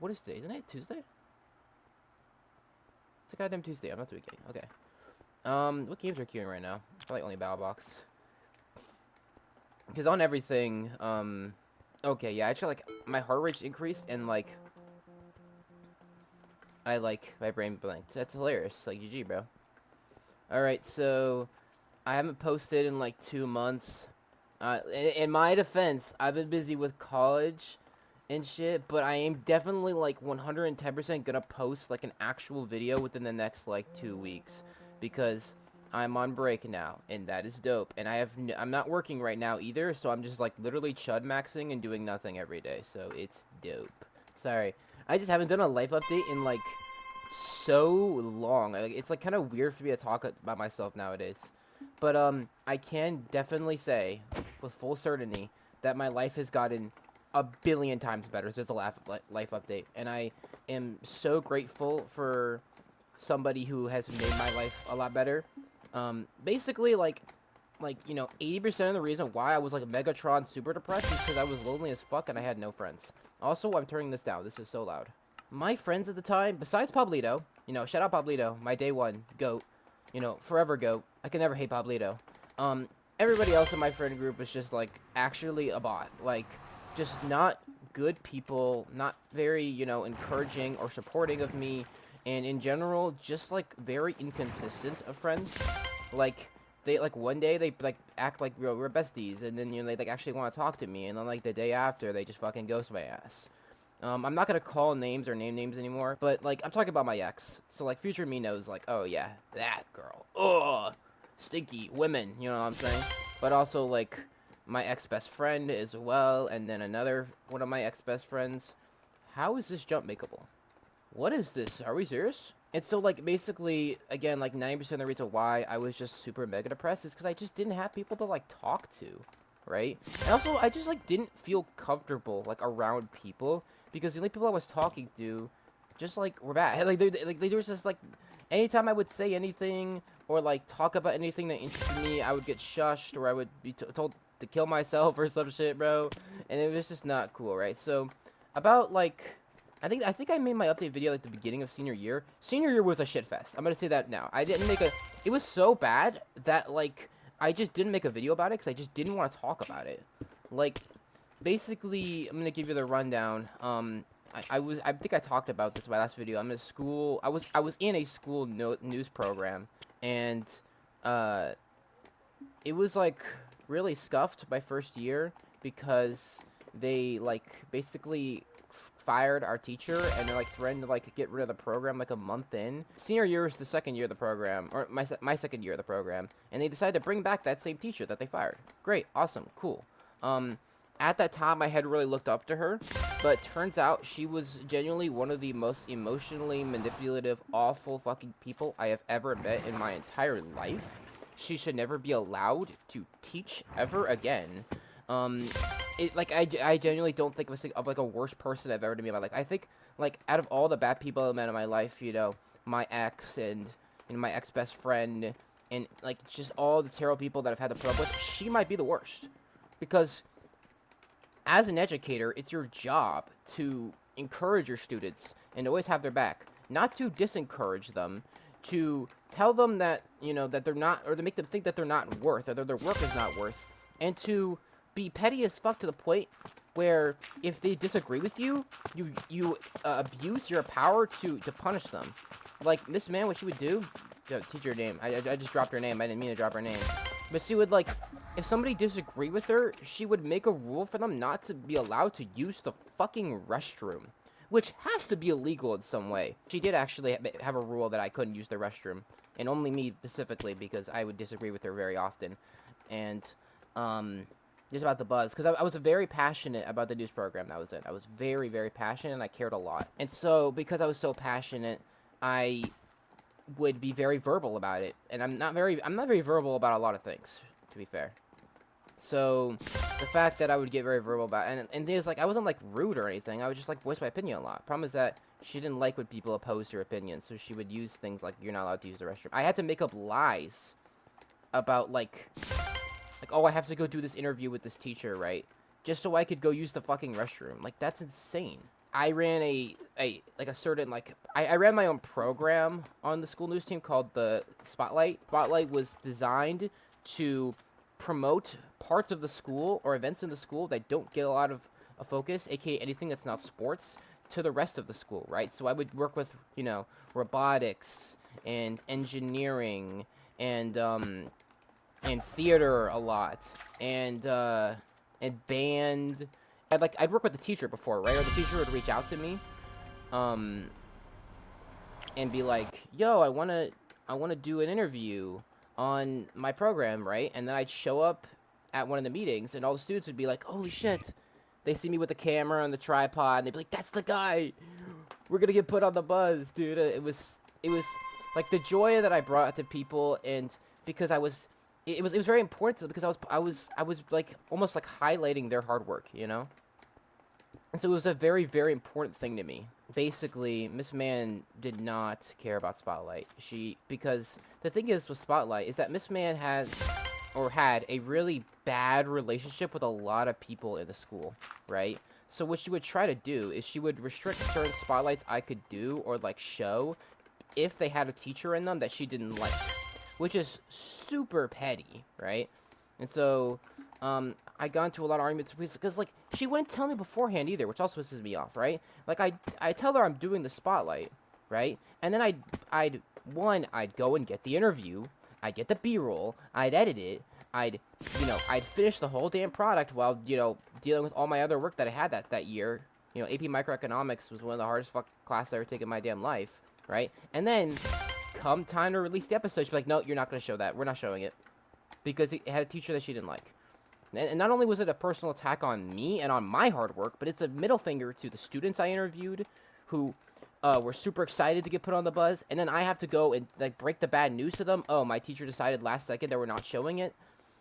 What is today? Isn't it Tuesday? It's a goddamn Tuesday. I'm not doing game. Okay. What games are queuing right now? Probably only Battle Box. Because on everything, okay, yeah, actually, like, my heart rate increased, and, like, my brain blanked. That's hilarious. Like, GG, bro. Alright, so, I haven't posted in, like, 2 months. In my defense, I've been busy with college and shit, but I am definitely, like, 110% gonna post, like, an actual video within the next, like, 2 weeks. Because I'm on break now, and that is dope. And I'm not working right now either, so I'm just, like, literally chud maxing and doing nothing every day. So it's dope. Sorry. I just haven't done a life update in, like, so long. Like, it's, like, kind of weird for me to talk about myself nowadays. But, I can definitely say, with full certainty, that my life has gotten a billion times better since the life update. And I am so grateful for somebody who has made my life a lot better. Basically, like, you know, 80% of the reason why I was, like, Megatron super depressed is because I was lonely as fuck and I had no friends. Also, I'm turning this down. This is so loud. My friends at the time, besides Pablito, you know, shout out Pablito, my day one GOAT, you know, forever GOAT. I can never hate Pablito. Everybody else in my friend group was just, like, actually a bot. Like, just not good people, not very, you know, encouraging or supporting of me, and in general, just, like, very inconsistent of friends. Like, they, like, one day, they, like, act like we're besties, and then, you know, they, like, actually want to talk to me, and then, like, the day after, they just fucking ghost my ass. I'm not gonna call names or name names anymore, but, like, I'm talking about my ex. So, like, future me knows, like, oh, yeah, that girl. Ugh. Stinky women, you know what I'm saying? But also, like, my ex-best friend as well, and then another one of my ex-best friends. How is this jump makeable? What is this? Are we serious? And so, like, basically, again, like, 90% of the reason why I was just super mega depressed is because I just didn't have people to, like, talk to, right? And also, I just, like, didn't feel comfortable, like, around people, because the only people I was talking to just, like, were bad. Like, they were just, like, anytime I would say anything or, like, talk about anything that interested me, I would get shushed or I would be told to kill myself or some shit, bro. And it was just not cool, right? So, about, like, I think I made my update video like the beginning of senior year. Senior year was a shit fest. I'm gonna say that now. I didn't make a. It was so bad that, like, I just didn't make a video about it because I just didn't want to talk about it. Like, basically, I'm gonna give you the rundown. I think I talked about this in my last video. I'm in a school. I was in a school news program, and it was, like, really scuffed my first year because they, like, basically fired our teacher, and they're, like, threatened to, like, get rid of the program, like, a month in. Senior year is the second year of the program, or my second year of the program, and they decided to bring back that same teacher that they fired. Great, awesome, cool. At that time, I had really looked up to her, but turns out she was genuinely one of the most emotionally manipulative, awful fucking people I have ever met in my entire life. She should never be allowed to teach ever again. I genuinely don't think of like a worse person I've ever to me in my life. I think, like, out of all the bad people I've met in my life, you know, my ex and, you know, my ex-best friend, and, like, just all the terrible people that I've had to put up with, she might be the worst. Because as an educator, it's your job to encourage your students and always have their back, not to disencourage them, to tell them that, you know, that they're not, or to make them think that they're not worth, or that their work is not worth, and to be petty as fuck to the point where if they disagree with you, you abuse your power to punish them. Like, Miss Man, what she would do, teacher name, I just dropped her name, I didn't mean to drop her name, but she would, like, if somebody disagreed with her, she would make a rule for them not to be allowed to use the fucking restroom, which has to be illegal in some way. She did actually have a rule that I couldn't use the restroom, and only me specifically, because I would disagree with her very often. And, just about the buzz, because I was very passionate about the news program that I was in. I was very, very passionate, and I cared a lot. And so, because I was so passionate, I would be very verbal about it. And I'm not very verbal about a lot of things, to be fair. So, the fact that I would get very verbal about it, and there's, like, I wasn't, like, rude or anything, I would just, like, voice my opinion a lot. Problem is that she didn't like when people opposed her opinion, so she would use things like, you're not allowed to use the restroom. I had to make up lies about, like, oh, I have to go do this interview with this teacher, right? Just so I could go use the fucking restroom. Like, that's insane. I ran a a certain I ran my own program on the school news team called the Spotlight. Spotlight was designed to promote parts of the school or events in the school that don't get a lot of a focus, aka anything that's not sports, to the rest of the school, right? So I would work with robotics and engineering and theater a lot and band. I'd work with the teacher before, right? Or the teacher would reach out to me, um, and be like, "Yo, I wanna do an interview on my program, right?" And then I'd show up at one of the meetings, and all the students would be like, "Holy shit!" They see me with the camera and the tripod, and they'd be like, "That's the guy. We're gonna get put on the buzz, dude." It was like the joy that I brought to people, and because it was very important to them because I was like almost like highlighting their hard work, you know. And so it was a very, very important thing to me. Basically, Miss Mann did not care about Spotlight. Because the thing is with Spotlight is that Miss Mann had a really bad relationship with a lot of people in the school, right? So what she would try to do is she would restrict certain spotlights I could do or like show if they had a teacher in them that she didn't like, which is super petty, right? And so I got into a lot of arguments because like she wouldn't tell me beforehand either, which also pisses me off, right? Like I tell her I'm doing the spotlight, right? And then I'd go and get the interview, I'd get the B-roll, I'd edit it, I'd finish the whole damn product while dealing with all my other work that I had that year. AP Microeconomics was one of the hardest classes I ever taken in my damn life, right? And then come time to release the episode, she'd be like, "No, you're not going to show that. We're not showing it," because it had a teacher that she didn't like. And not only was it a personal attack on me and on my hard work, but it's a middle finger to the students I interviewed who were super excited to get put on the buzz. And then I have to go and like break the bad news to them. "Oh, my teacher decided last second that we're not showing it."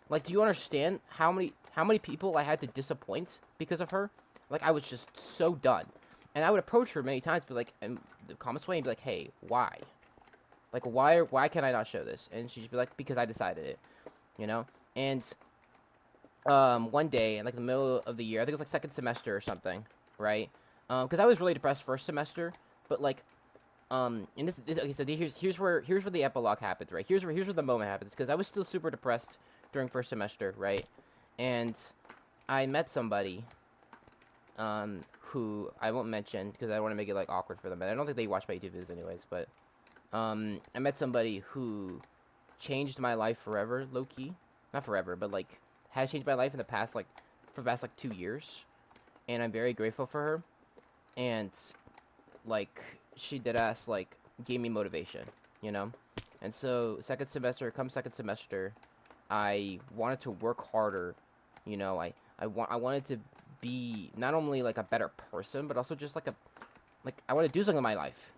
Like, do you understand how many people I had to disappoint because of her? Like, I was just so done. And I would approach her many times, but like, in the calmest way, and be like, "Hey, why? Like, why can I not show this?" And she'd be like, "Because I decided it," And one day, in like the middle of the year, I think it was like second semester or something, right? Because I was really depressed first semester, but like, and this okay. So here's where the epilogue happens, right? Here's where the moment happens, because I was still super depressed during first semester, right? And I met somebody, who I won't mention because I don't want to make it like awkward for them. And I don't think they watch my YouTube videos anyways, but I met somebody who changed my life forever, low key, not forever, but like has changed my life in the past like for the past like 2 years, and I'm very grateful for her. And like she did ass like gave me motivation, And so second semester, I wanted to work harder, I wanted to be not only like a better person, but also just like I want to do something in my life,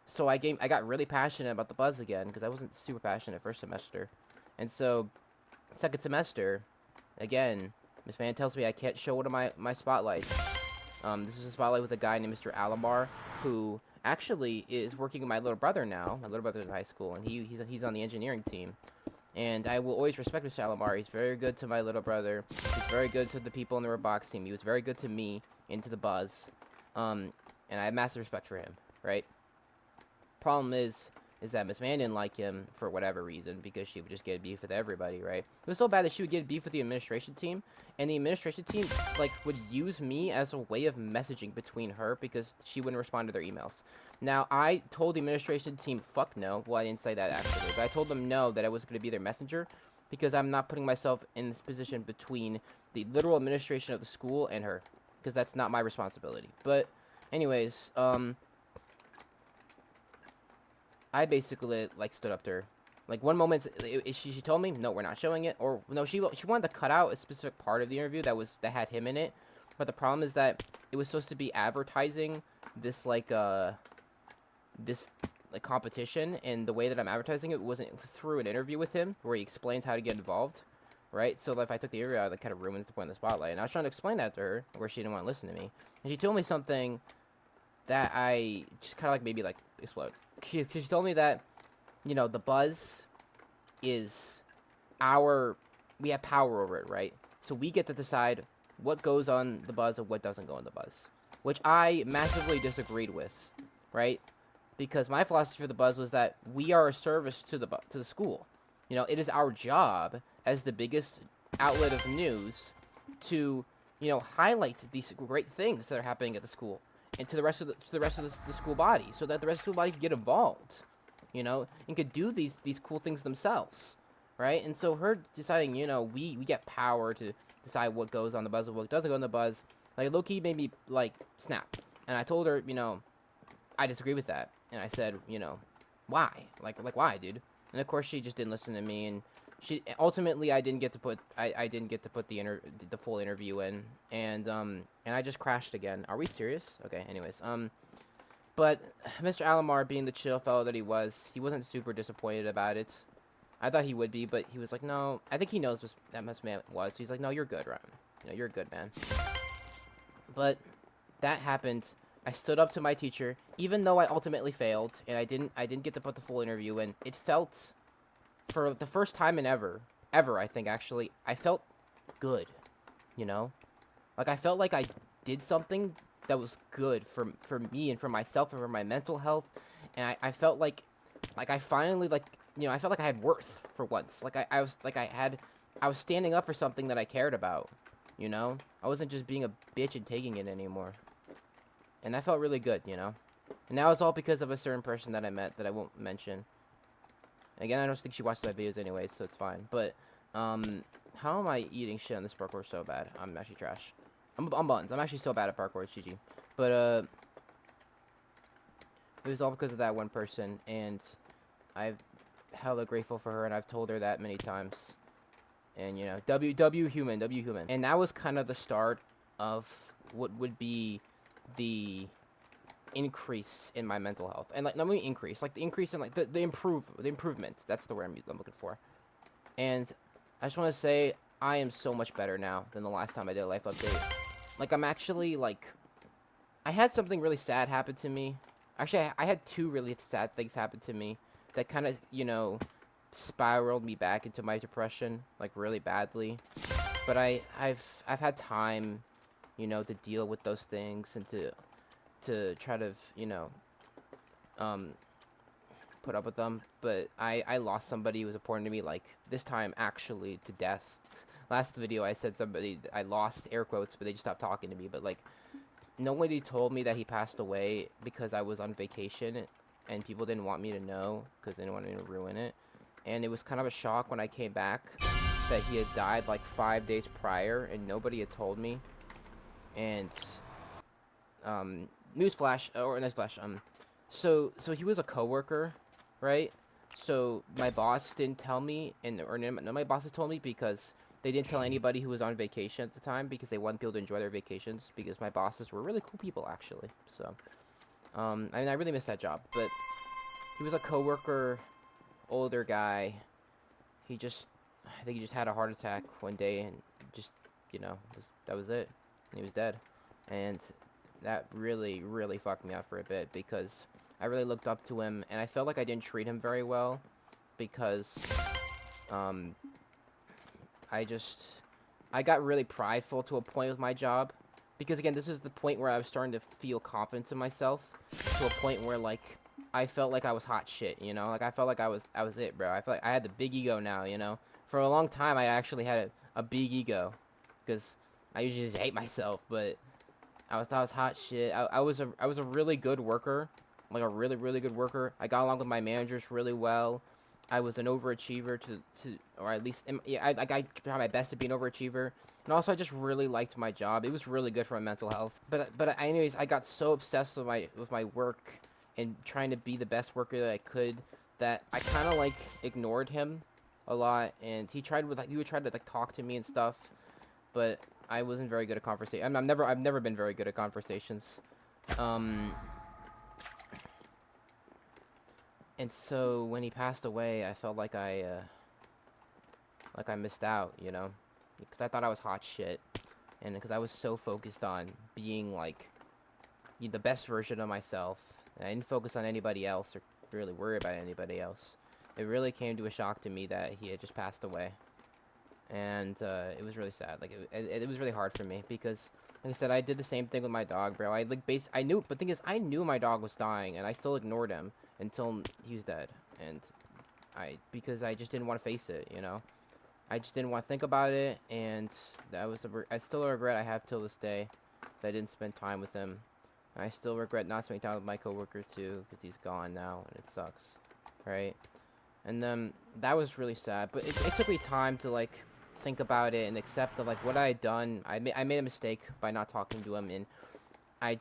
So I got really passionate about the buzz again because I wasn't super passionate first semester, and so second semester, again, Miss Mann tells me I can't show one of my spotlights. This was a spotlight with a guy named Mr. Alamar, who actually is working with my little brother now. My little brother's in high school, and he's on the engineering team. And I will always respect Mr. Alamar. He's very good to my little brother. He's very good to the people in the robotics team. He was very good to me and to the buzz. And I have massive respect for him, right? Problem is that Miss Mann didn't like him for whatever reason, because she would just get beef with everybody, right? It was so bad that she would get beef with the administration team, and the administration team like would use me as a way of messaging between her because she wouldn't respond to their emails. Now, I told the administration team, fuck no. Well, I didn't say that actually, but I told them no, that I was going to be their messenger, because I'm not putting myself in this position between the literal administration of the school and her, because that's not my responsibility. But anyways, I basically like stood up to her. Like one moment, she told me, "No, we're not showing it," or no, she wanted to cut out a specific part of the interview that had him in it. But the problem is that it was supposed to be advertising this competition, and the way that I'm advertising it wasn't through an interview with him where he explains how to get involved, right? So if I took the interview out, that kind of ruins the point of the spotlight. And I was trying to explain that to her, where she didn't want to listen to me, and she told me something that I just kind of like made me like explode. She told me that, the buzz is we have power over it, right? So we get to decide what goes on the buzz and what doesn't go on the buzz. which I massively disagreed with, right? Because my philosophy for the buzz was that we are a service to the school. You know, it is our job as the biggest outlet of news to, you know, highlight these great things that are happening at the school and to the rest of the school body, so that the rest of the school body can get involved, you know, and could do these cool things themselves, right? And so her deciding, you know, we get power to decide what goes on the buzz and what doesn't go on the buzz, like low-key made me like snap. And I told her, you know, I disagree with that, and I said, you know, why? Like why, dude? And of course she just didn't listen to me, and she ultimately I didn't get to put the full interview in, and I just crashed again. Are we serious? Okay, anyways, but Mr. Alomar, being the chill fellow that he wasn't super disappointed about it. I thought he would be, but he was like, no. I think he knows what that man was. He's like, no, you're good, Ryan. You know, you're good, man. But that happened. I stood up to my teacher, even though I ultimately failed, and I didn't get to put the full interview in. It felt, for the first time in ever, I think, actually, I felt good, you know? Like, I felt like I did something that was good for me and for myself and for my mental health, and I felt like I finally, like, you know, I felt like I had worth for once. Like, I was standing up for something that I cared about, you know? I wasn't just being a bitch and taking it anymore. And that felt really good, you know? And that was all because of a certain person that I met that I won't mention. Again, I don't think she watches my videos anyway, so it's fine. But, how am I eating shit on this parkour so bad? I'm actually trash. I'm buns. I'm actually so bad at parkour, it's GG. But, it was all because of that one person, and I'm hella grateful for her, and I've told her that many times. And, you know, W human. And that was kind of the start of what would be the increase in my mental health. And, like, not only increase, like, the increase in, like, the improvement. That's the word I'm looking for. And I just want to say, I am so much better now than the last time I did a life update. Like, I'm actually, like, I had something really sad happen to me. Actually, I had two really sad things happen to me that kind of, you know, spiraled me back into my depression, like, really badly. But I've had time, you know, to deal with those things and to try to, you know, put up with them. But I lost somebody who was important to me, like, this time actually to death. Last video I said somebody I lost, air quotes, but they just stopped talking to me. But, like, nobody told me that he passed away because I was on vacation, and people didn't want me to know because they didn't want me to ruin it. And it was kind of a shock when I came back that he had died like 5 days prior, and nobody had told me. And newsflash, so he was a coworker, right? So my boss didn't tell me, or none of my bosses told me, because they didn't tell anybody who was on vacation at the time, because they wanted people to enjoy their vacations, because my bosses were really cool people, actually. So I mean, I really missed that job. But he was a coworker, older guy. I think he just had a heart attack one day, and just, you know, that was it. And he was dead. And that really, really fucked me up for a bit, because I really looked up to him, and I felt like I didn't treat him very well, because I got really prideful to a point with my job, because, again, this is the point where I was starting to feel confidence in myself, to a point where, like, I felt like I was hot shit, you know? Like, I felt like I was it, bro. I felt like I had the big ego now, you know? For a long time, I actually had a big ego, because I usually just hate myself, but I thought I was hot shit. I was a really good worker, like a really, really good worker. I got along with my managers really well. I was an overachiever or at least, yeah, I tried my best to be an overachiever. And also, I just really liked my job. It was really good for my mental health. But anyways, I got so obsessed with my work and trying to be the best worker that I could, that I kind of, like, ignored him a lot. And he would try to, like, talk to me and stuff, but I wasn't very good at conversation. I've never been very good at conversations. And so when he passed away, I felt like I missed out, you know, because I thought I was hot shit, and because I was so focused on being, like, the best version of myself, and I didn't focus on anybody else or really worry about anybody else. It really came to a shock to me that he had just passed away, and it was really sad. Like, it was really hard for me, because Like I said, I did the same thing with my dog, bro. I like I knew, but the thing is, I knew my dog was dying, and I still ignored him until he was dead, and because I just didn't want to face it, you know. I just didn't want to think about it, and that was I still a regret I have till this day that I didn't spend time with him. And I still regret not spending time with my coworker too, because he's gone now, and it sucks, right? And then that was really sad, but it took me time to like think about it and accept that like what I had done. I made a mistake by not talking to him, and I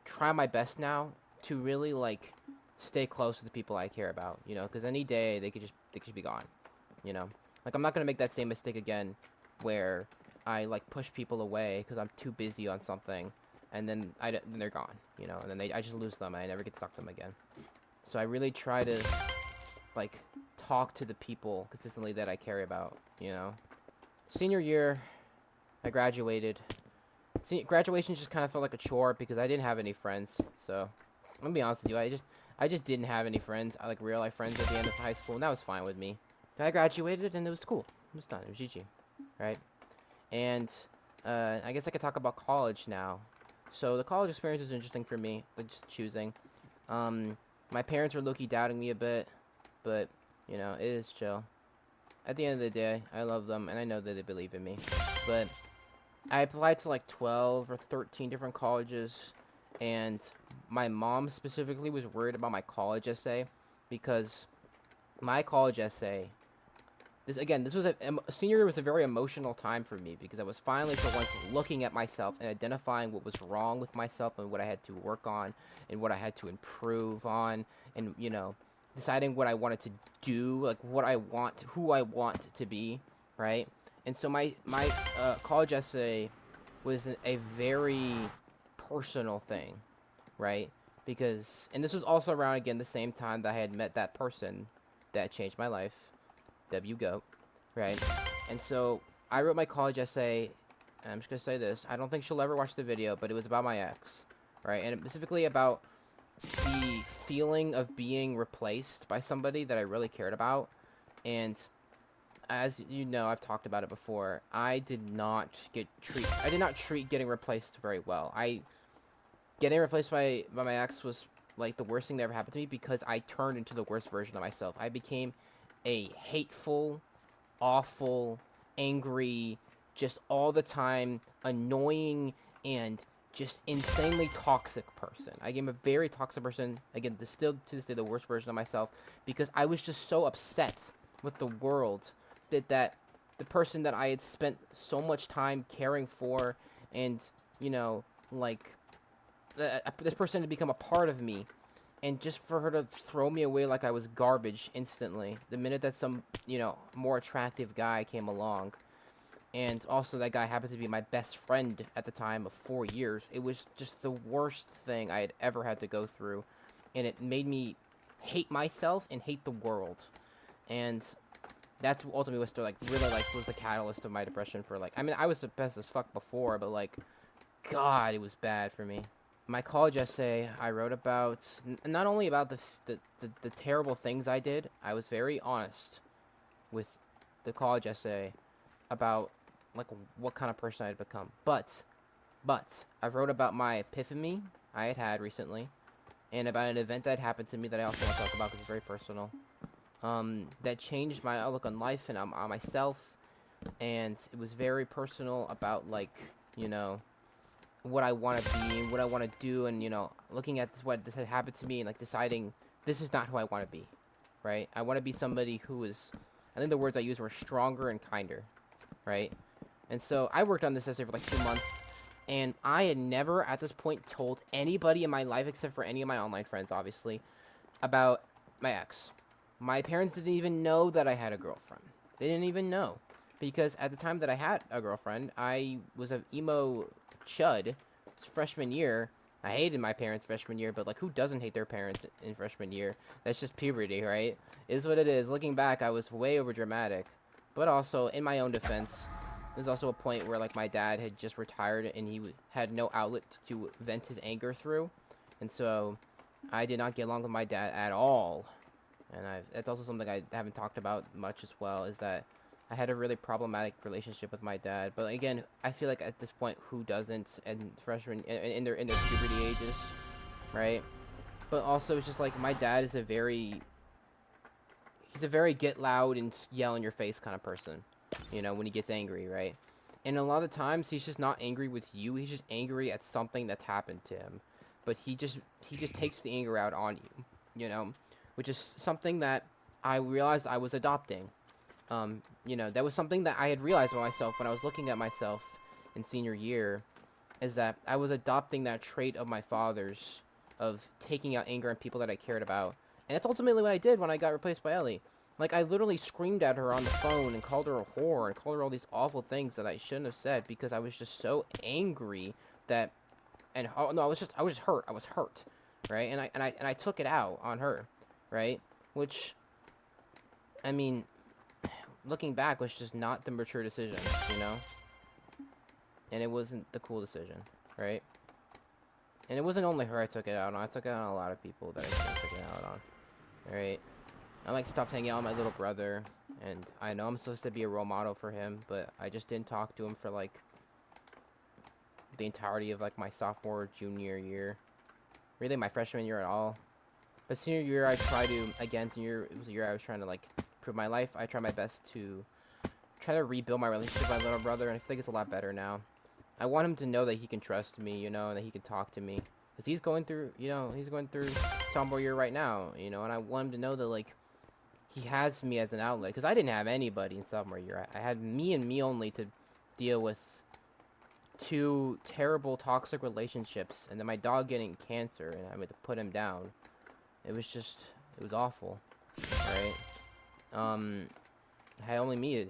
try my best now to really like stay close to the people I care about, you know, because any day they could just be gone, you know. Like I'm not gonna make that same mistake again, where I like push people away because I'm too busy on something, and then then they're gone, you know, and then I just lose them and I never get to talk to them again. So I really try to like talk to the people consistently that I care about, you know. Senior year, I graduated. Graduation just kind of felt like a chore because I didn't have any friends. So I'm gonna be honest with you, I just didn't have any friends. I like real life friends at the end of high school, and that was fine with me. I graduated and it was cool. It was done. It was GG, right? And I guess I could talk about college now. So the college experience was interesting for me, like just choosing. My parents were low-key doubting me a bit, but you know, it is chill. At the end of the day, I love them, and I know that they believe in me. But I applied to like 12 or 13 different colleges, and my mom specifically was worried about my college essay because my college essay. This was senior year was a very emotional time for me because I was finally for once looking at myself and identifying what was wrong with myself and what I had to work on and what I had to improve on, and you know, deciding what I wanted to do, like who I want to be, right? And so my college essay was a very personal thing, right? Because, and this was also around again the same time that I had met that person that changed my life, W Goat, right? And so I wrote my college essay, and I'm just gonna say this: I don't think she'll ever watch the video, but it was about my ex, right? And specifically about the feeling of being replaced by somebody that I really cared about. And as you know, I've talked about it before. I did not treat getting replaced very well. Getting replaced by my ex was like the worst thing that ever happened to me because I turned into the worst version of myself. I became a hateful, awful, angry, just all the time annoying and just insanely toxic person. I became a very toxic person. Again, still to this day the worst version of myself because I was just so upset with the world that the person that I had spent so much time caring for, and you know, like this person had become a part of me, and just for her to throw me away like I was garbage instantly the minute that some, you know, more attractive guy came along. And also that guy happened to be my best friend at the time of 4 years. It was just the worst thing I had ever had to go through, and it made me hate myself and hate the world. And that's ultimately was like really like was the catalyst of my depression for like, I mean, I was depressed as fuck before, but like, God, it was bad for me. My college essay, I wrote about not only about the terrible things I did. I was very honest with the college essay about like what kind of person I had become. But I wrote about my epiphany I had recently, and about an event that happened to me that I also want to talk about because it's very personal. That changed my outlook on life and on myself, and it was very personal about like, you know, what I want to be and what I want to do, and you know, looking at what this had happened to me and like deciding this is not who I want to be, right? I want to be somebody who is, I think the words I used were stronger and kinder, right? And so I worked on this essay for like 2 months, and I had never at this point told anybody in my life except for any of my online friends, obviously, about my ex. My parents didn't even know that I had a girlfriend. They didn't even know, because at the time that I had a girlfriend, I was an emo chud. Freshman year, I hated my parents freshman year, but like, who doesn't hate their parents in freshman year? That's just puberty, right? It is what it is. Looking back, I was way over dramatic, but also in my own defense, there's also a point where like my dad had just retired and he had no outlet to vent his anger through, and so I did not get along with my dad at all. And that's also something I haven't talked about much as well, is that I had a really problematic relationship with my dad, but again, I feel like at this point, who doesn't? And freshmen in their puberty ages, right? But also, it's just like my dad is he's a very get loud and yell in your face kind of person, you know, when he gets angry, right? And a lot of times, he's just not angry with you. He's just angry at something that's happened to him, but he just takes the anger out on you, you know, which is something that I realized I was adopting. You know, that was something that I had realized about myself when I was looking at myself in senior year, is that I was adopting that trait of my father's, of taking out anger on people that I cared about. And that's ultimately what I did when I got replaced by Ellie. Like, I literally screamed at her on the phone and called her a whore and called her all these awful things that I shouldn't have said because I was just so angry that, and oh no, I was just hurt. I was hurt, right? And I took it out on her, right? Which, I mean, looking back, was just not the mature decision, you know? And it wasn't the cool decision, right? And it wasn't only her I took it out on. I took it out on a lot of people that I should have taken it out on, right? I like stopped hanging out with my little brother, and I know I'm supposed to be a role model for him, but I just didn't talk to him for like the entirety of like my sophomore, junior year, really my freshman year at all. But senior year, I tried to, again, senior, it was a year I was trying to like improve my life. I tried my best to try to rebuild my relationship with my little brother, and I think it's a lot better now. I want him to know that he can trust me, you know, and that he can talk to me, because he's going through, you know, he's going through sophomore year right now, you know, and I want him to know that like he has me as an outlet, because I didn't have anybody in sophomore year. I had me and me only to deal with 2 terrible toxic relationships, and then my dog getting cancer, and I had to put him down. It was just, it was awful, right? I had only me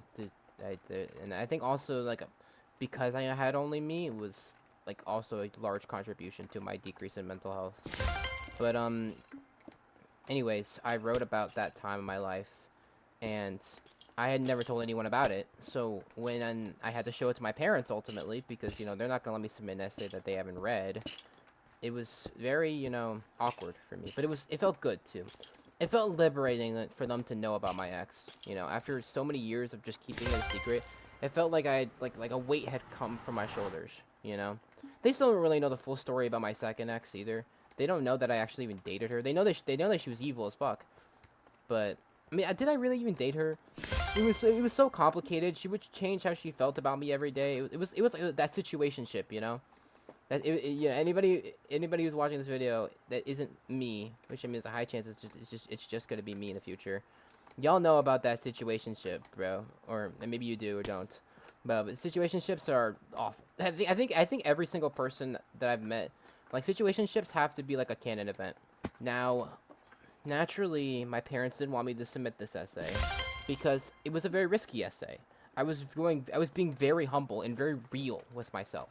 and I think also like because I had only me, it was like also a large contribution to my decrease in mental health. But anyways, I wrote about that time in my life, and I had never told anyone about it. So when I had to show it to my parents ultimately, because you know they're not gonna let me submit an essay that they haven't read, it was very, you know, awkward for me. But it felt good too. It felt liberating for them to know about my ex. You know, after so many years of just keeping it a secret, it felt like I had, like a weight had come from my shoulders. You know, they still don't really know the full story about my second ex either. They don't know that I actually even dated her. They know that she was evil as fuck. But I mean, did I really even date her? It was so complicated. She would change how she felt about me every day. It was like that situationship, you know. Yeah, anybody who's watching this video that isn't me, which I mean, there's a high chance it's just gonna be me in the future. Y'all know about that situationship, bro, or maybe you do or don't. But situationships are awful. I think every single person that I've met, like situationships have to be like a canon event. Now, naturally, my parents didn't want me to submit this essay because it was a very risky essay. I was being very humble and very real with myself.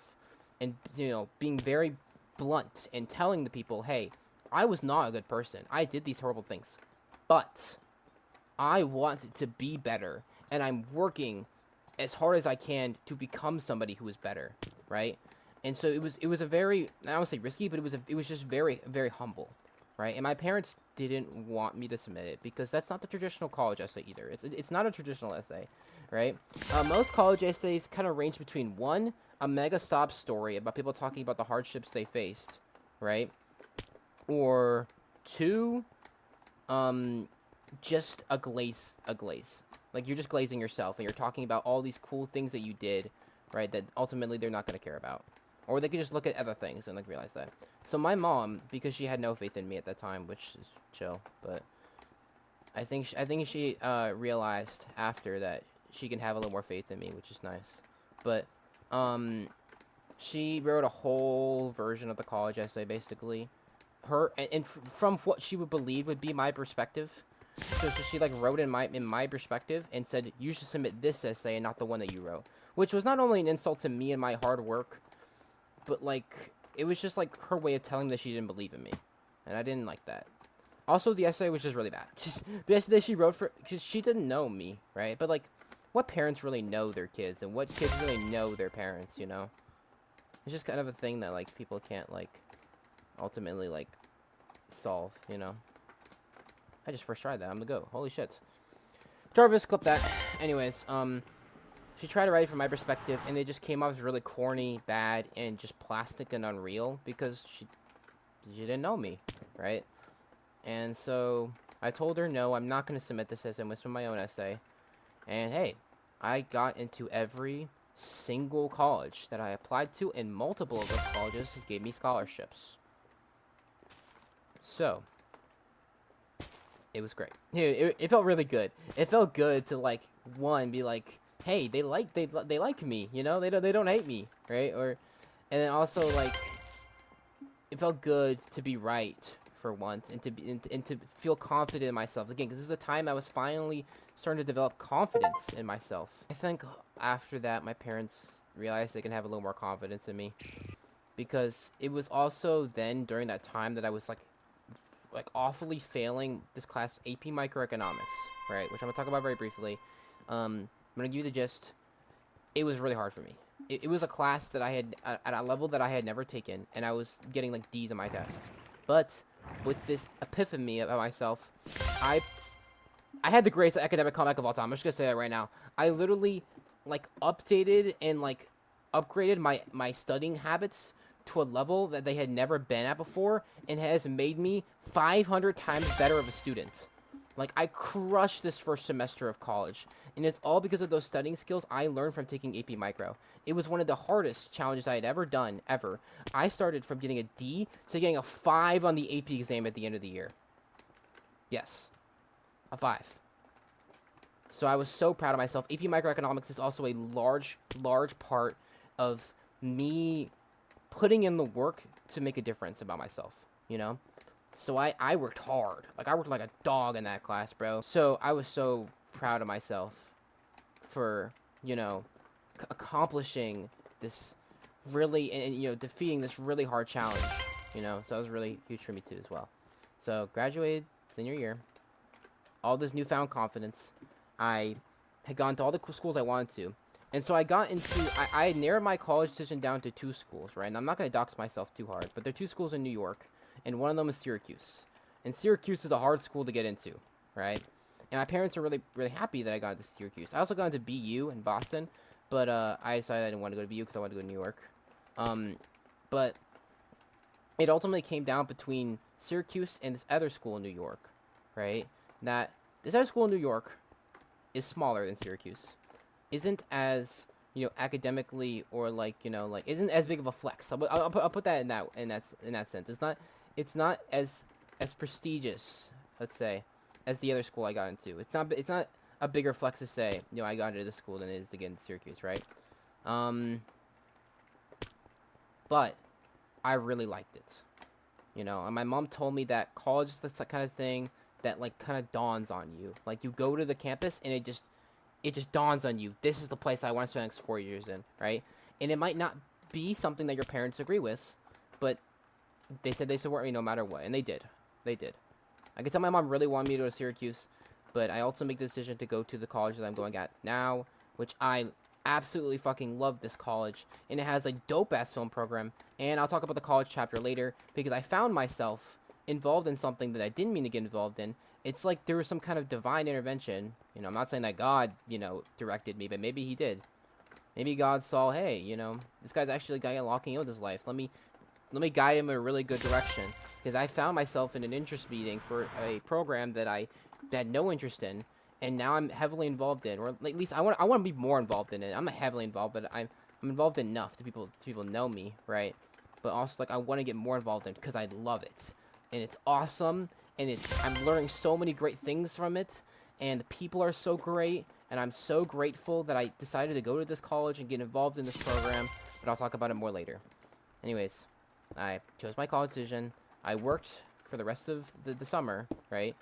And, you know, being very blunt and telling the people, hey, I was not a good person. I did these horrible things. But I want to be better. And I'm working as hard as I can to become somebody who is better, right? And so it was a very, I don't want to say risky, but it was just very, very humble, right? And my parents didn't want me to submit it because that's not the traditional college essay either. It's not a traditional essay, right? Most college essays kind of range between 1, a mega sob story about people talking about the hardships they faced, right? Or 2, just a glaze. Like, you're just glazing yourself, and you're talking about all these cool things that you did, right, that ultimately they're not going to care about. Or they could just look at other things and, like, realize that. So my mom, because she had no faith in me at that time, which is chill, but I think she realized after that she can have a little more faith in me, which is nice. But she wrote a whole version of the college essay, basically. From what she would believe would be my perspective. So she like wrote in my perspective and said, you should submit this essay and not the one that you wrote. Which was not only an insult to me and my hard work, but like, it was just like her way of telling me that she didn't believe in me. And I didn't like that. Also, the essay was just really bad. The essay that she wrote because she didn't know me, right? But like, what parents really know their kids, and what kids really know their parents, you know? It's just kind of a thing that, like, people can't, like, ultimately, like, solve, you know? I just first tried that. I'm the GOAT. Holy shit. Jarvis, clip that. Anyways, she tried to write it from my perspective, and it just came off as really corny, bad, and just plastic and unreal because she didn't know me, right? And so I told her, no, I'm not going to submit this essay. I'm going to submit my own essay. And hey, I got into every single college that I applied to, and multiple of those colleges gave me scholarships. So it was great. It felt really good. It felt good to like be like, hey, they like me, you know, they don't hate me, right? Or and then also like it felt good to be right for once, and to feel confident in myself again, because this was a time I was finally starting to develop confidence in myself. I think after that my parents realized they can have a little more confidence in me, because it was also then during that time that I was like awfully failing this class, AP Microeconomics, right, which I'm gonna talk about very briefly. I'm gonna give you the gist. It was really hard for me. It was a class that I had at a level that I had never taken, and I was getting like D's on my test. But with this epiphany about myself, I had the greatest academic comeback of all time. I'm just gonna say that right now. I literally like updated and like upgraded my studying habits to a level that they had never been at before, and has made me 500 times better of a student. Like, I crushed this first semester of college, and it's all because of those studying skills I learned from taking AP Micro. It was one of the hardest challenges I had ever done, ever. I started from getting a D to getting a 5 on the AP exam at the end of the year. Yes, a 5. So I was so proud of myself. AP Microeconomics is also a large part of me putting in the work to make a difference about myself, you know? So I worked hard. Like, I worked like a dog in that class, bro. So I was so proud of myself for, you know, accomplishing this really, and, you know, defeating this really hard challenge, you know? So that was really huge for me, too, as well. So, graduated senior year. All this newfound confidence. I had gone to all the schools I wanted to. And so I got into, I narrowed my college decision down to 2 schools, right? And I'm not going to dox myself too hard, but there are 2 schools in New York, and one of them is Syracuse. And Syracuse is a hard school to get into, right? And my parents are really, really happy that I got into Syracuse. I also got into BU in Boston, but I decided I didn't want to go to BU because I wanted to go to New York. But it ultimately came down between Syracuse and this other school in New York, right? That this other school in New York is smaller than Syracuse. Isn't as, you know, academically, or like, you know, like isn't as big of a flex. I'll put that in that sense. It's not as prestigious, let's say, as the other school I got into. It's not a bigger flex to say, you know, I got into this school than it is to get into Syracuse, right? But I really liked it, you know. And my mom told me that college is the kind of thing that like kind of dawns on you. Like, you go to the campus and it just dawns on you, this is the place I want to spend the next 4 years in, right? And it might not be something that your parents agree with, but they said they support me no matter what, and they did. They did. I could tell my mom really wanted me to go to Syracuse, but I also make the decision to go to the college that I'm going at now, which I absolutely fucking love this college, and it has a dope-ass film program, and I'll talk about the college chapter later, because I found myself involved in something that I didn't mean to get involved in. It's like there was some kind of divine intervention. You know, I'm not saying that God, you know, directed me, but maybe he did. Maybe God saw, hey, you know, this guy's actually locking in with his life. Let me guide him in a really good direction. Because I found myself in an interest meeting for a program that I had no interest in, and now I'm heavily involved in, or at least I want to be more involved in it. I'm not heavily involved, but I'm involved enough to people know me, right? But also, like, I want to get more involved in it because I love it, and it's awesome. And I'm learning so many great things from it, and the people are so great, and I'm so grateful that I decided to go to this college and get involved in this program, but I'll talk about it more later. Anyways, I chose my college decision. I worked for the rest of the summer, right?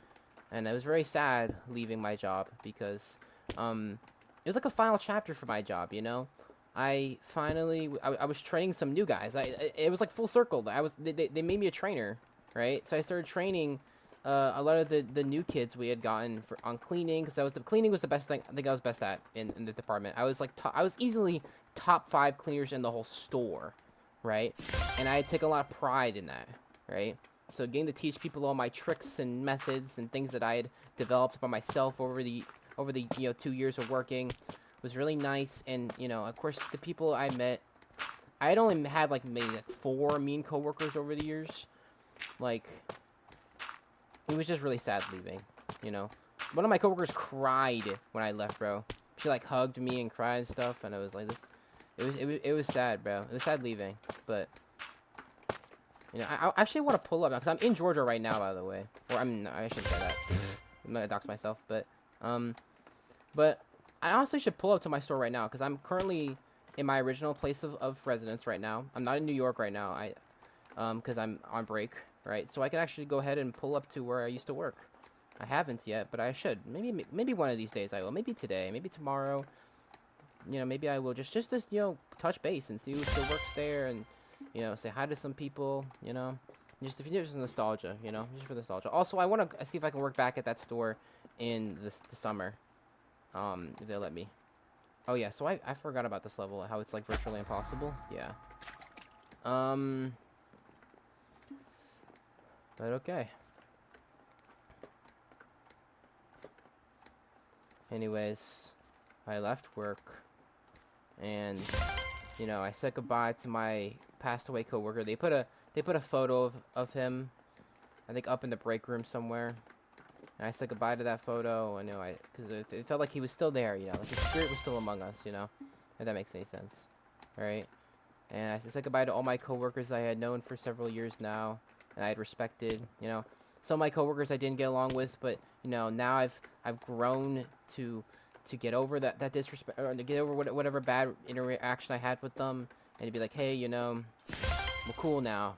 And I was very sad leaving my job, because it was like a final chapter for my job, you know? I was training some new guys. It was like full circle. They made me a trainer, right? So I started training a lot of the new kids we had gotten on cleaning, because cleaning was the best thing I think I was best at in the department. I was like I was easily top 5 cleaners in the whole store, right? And I take a lot of pride in that, right? So getting to teach people all my tricks and methods and things that I had developed by myself over the over the 2 years of working was really nice. And of course, the people I met, I had only had like maybe like 4 mean coworkers over the years. Like, it was just really sad leaving. One of my coworkers cried when I left, bro. She like hugged me and cried and stuff, and I was like, it was sad, bro. It was sad leaving, but I actually want to pull up because I'm in Georgia right now, by the way. Or I shouldn't say that. I'm gonna dox myself, but I honestly should pull up to my store right now because I'm currently in my original place of residence right now. I'm not in New York right now. Because I'm on break, right? So I can actually go ahead and pull up to where I used to work. I haven't yet, but I should. Maybe one of these days I will. Maybe today. Maybe tomorrow. Maybe I will just touch base and see who still works there and say hi to some people. Just if there's nostalgia. Just for nostalgia. Also, I want to see if I can work back at that store in the summer. If they'll let me. Oh yeah. So I forgot about this level. How it's like virtually impossible. Yeah. But okay. Anyways, I left work, and I said goodbye to my passed away coworker. They put a photo of him, I think, up in the break room somewhere. And I said goodbye to that photo. Because it felt like he was still there. Like his spirit was still among us. If that makes any sense, right? And I said goodbye to all my coworkers I had known for several years now. And I had respected, some of my coworkers I didn't get along with, but now I've grown to get over that disrespect, or to get over whatever bad interaction I had with them, and to be like, hey, we're cool now,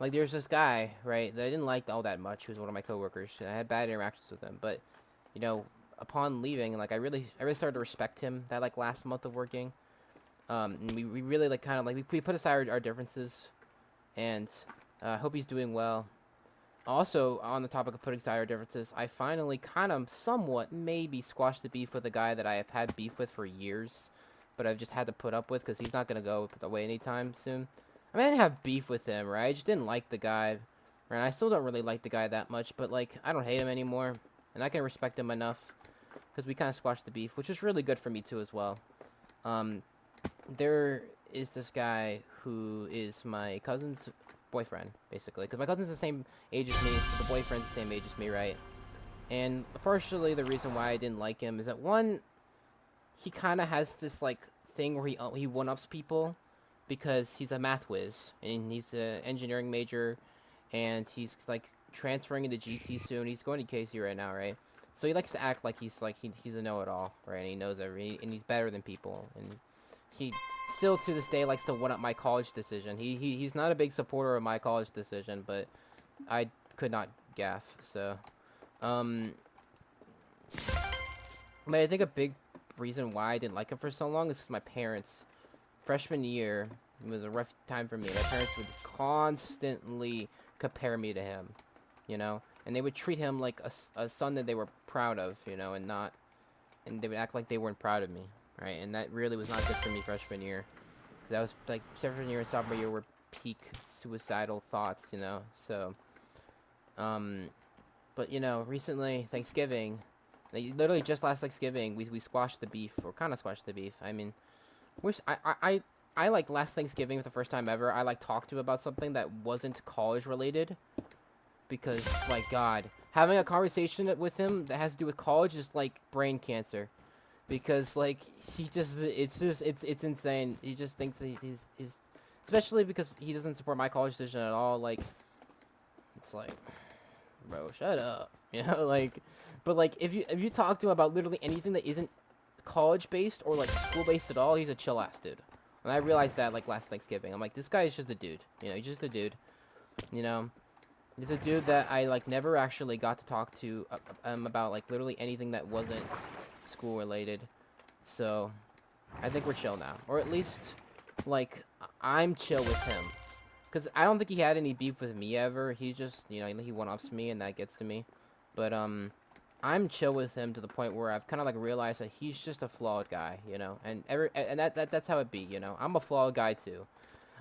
Like there's this guy, right, that I didn't like all that much, who was one of my coworkers, and I had bad interactions with him, but upon leaving, like I really started to respect him that like last month of working, and we really like kind of like we put aside our differences, and I hope he's doing well. Also, on the topic of putting aside our differences, I finally kind of somewhat maybe squashed the beef with a guy that I have had beef with for years, but I've just had to put up with because he's not going to go away anytime soon. I mean, I didn't have beef with him, right? I just didn't like the guy, right? I still don't really like the guy that much, but like, I don't hate him anymore, and I can respect him enough because we kind of squashed the beef, which is really good for me too as well. There is this guy who is my cousin's boyfriend, basically, because my cousin's the same age as me, so the boyfriend's the same age as me, right? And partially the reason why I didn't like him is that, one, he kind of has this like thing where he one-ups people because he's a math whiz and he's an engineering major, and he's like transferring into GT soon. He's going to Casey right now, right? So he likes to act like he's a know-it-all, right? And he knows everything, and he's better than people, and he still to this day likes to one-up my college decision. He's not a big supporter of my college decision, but I could not gaff. So, but I think a big reason why I didn't like him for so long is because my parents, freshman year, it was a rough time for me. My parents would constantly compare me to him, and they would treat him like a son that they were proud of, and they would act like they weren't proud of me. Right, and that really was not good for me freshman year. That was like freshman year and sophomore year were peak suicidal thoughts, So, but recently Thanksgiving, like, literally just last Thanksgiving, we squashed the beef, or kind of squashed the beef. I mean, I like last Thanksgiving for the first time ever. I like talked to him about something that wasn't college related, because like God, having a conversation with him that has to do with college is like brain cancer. Because like it's insane. He just thinks that he's especially because he doesn't support my college decision at all. Like, it's like, bro, shut up, like. But like, if you talk to him about literally anything that isn't college based or like school based at all, he's a chill ass dude. And I realized that like last Thanksgiving. I'm like, this guy is just a dude. He's just a dude. He's a dude that I like never actually got to talk to about like literally anything that wasn't school related. So I think we're chill now, or at least like I'm chill with him, because I don't think he had any beef with me ever. He just he one-ups me, and that gets to me. But I'm chill with him to the point where I've kind of like realized that he's just a flawed guy, and that's how it be. I'm a flawed guy too.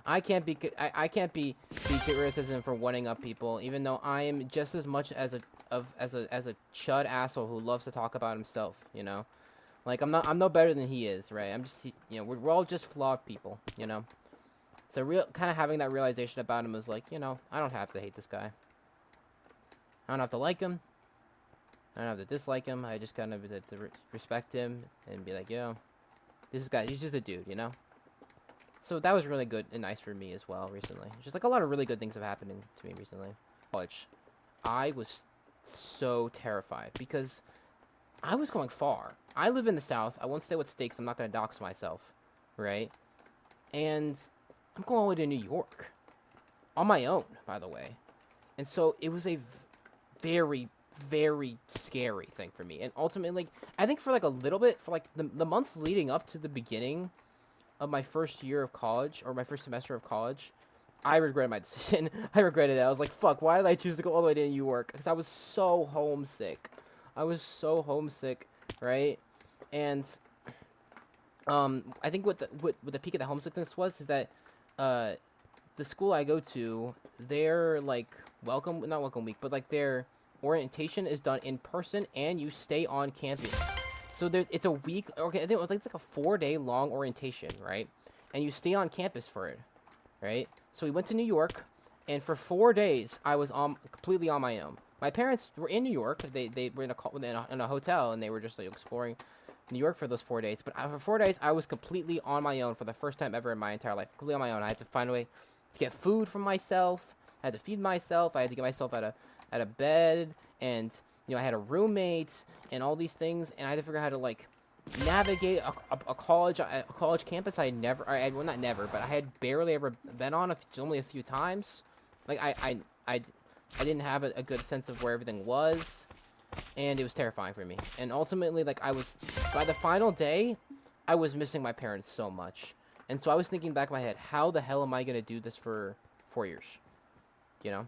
I can't be criticism for one up people, even though I am just as much as a chud asshole who loves to talk about himself. You know, like I'm no better than he is, right? I'm just, you know, we're all just flawed people. You know, so real kind of having that realization about him is like, you know, I don't have to hate this guy. I don't have to like him. I don't have to dislike him. I just kind of have to respect him and be like, yo, this guy, he's just a dude, you know? So that was really good and nice for me as well recently. Just like a lot of really good things have happened to me recently. College, I was so terrified because I was going far. I live in the South. I won't say what stakes. I'm not going to dox myself, right? And I'm going all the way to New York on my own, by the way. And so it was a very, very scary thing for me. And ultimately, I think for like a little bit, for like the month leading up to the beginning of my first year of college, or my first semester of college, I regretted my decision. I regretted it. I was like, fuck, why did I choose to go all the way to New York? Because I was so homesick. I was so homesick, right? And I think what the peak of the homesickness was is that the school I go to, their like not welcome week, but like their orientation is done in person, and you stay on campus. So it's a week. Okay, I think it's like a 4-day long orientation, right? And you stay on campus for it, right? So we went to New York, and for 4 days I was completely on my own. My parents were in New York. They were in a hotel, and they were just like exploring New York for those 4 days. But for 4 days, I was completely on my own for the first time ever in my entire life. Completely on my own. I had to find a way to get food for myself. I had to feed myself. I had to get myself out of bed, and you know, I had a roommate and all these things, and I had to figure out how to like navigate a college campus well, not never, but I had barely ever been on, only a few times. Like I didn't have a good sense of where everything was, and it was terrifying for me. And ultimately, like by the final day, I was missing my parents so much. And so I was thinking back in my head, how the hell am I gonna do this for 4 years? You know?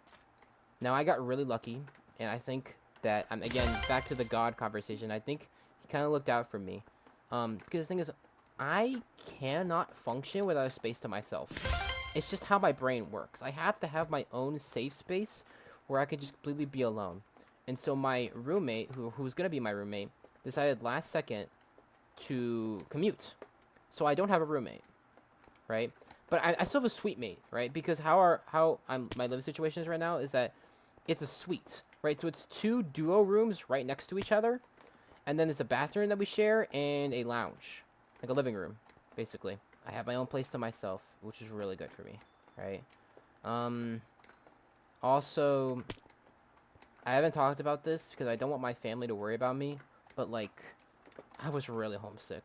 Now I got really lucky, and I think that again, back to the God conversation, I think he kind of looked out for me. Because the thing is, I cannot function without a space to myself. It's just how my brain works. I have to have my own safe space where I can just completely be alone. And so my roommate, who's going to be my roommate, decided last second to commute. So I don't have a roommate, right? But I still have a suite mate, right? Because my living situation is right now is that it's a suite, right? So it's 2 duo rooms right next to each other. And then there's a bathroom that we share and a lounge, like a living room, basically. I have my own place to myself, which is really good for me, right? Also, I haven't talked about this because I don't want my family to worry about me, but like, I was really homesick.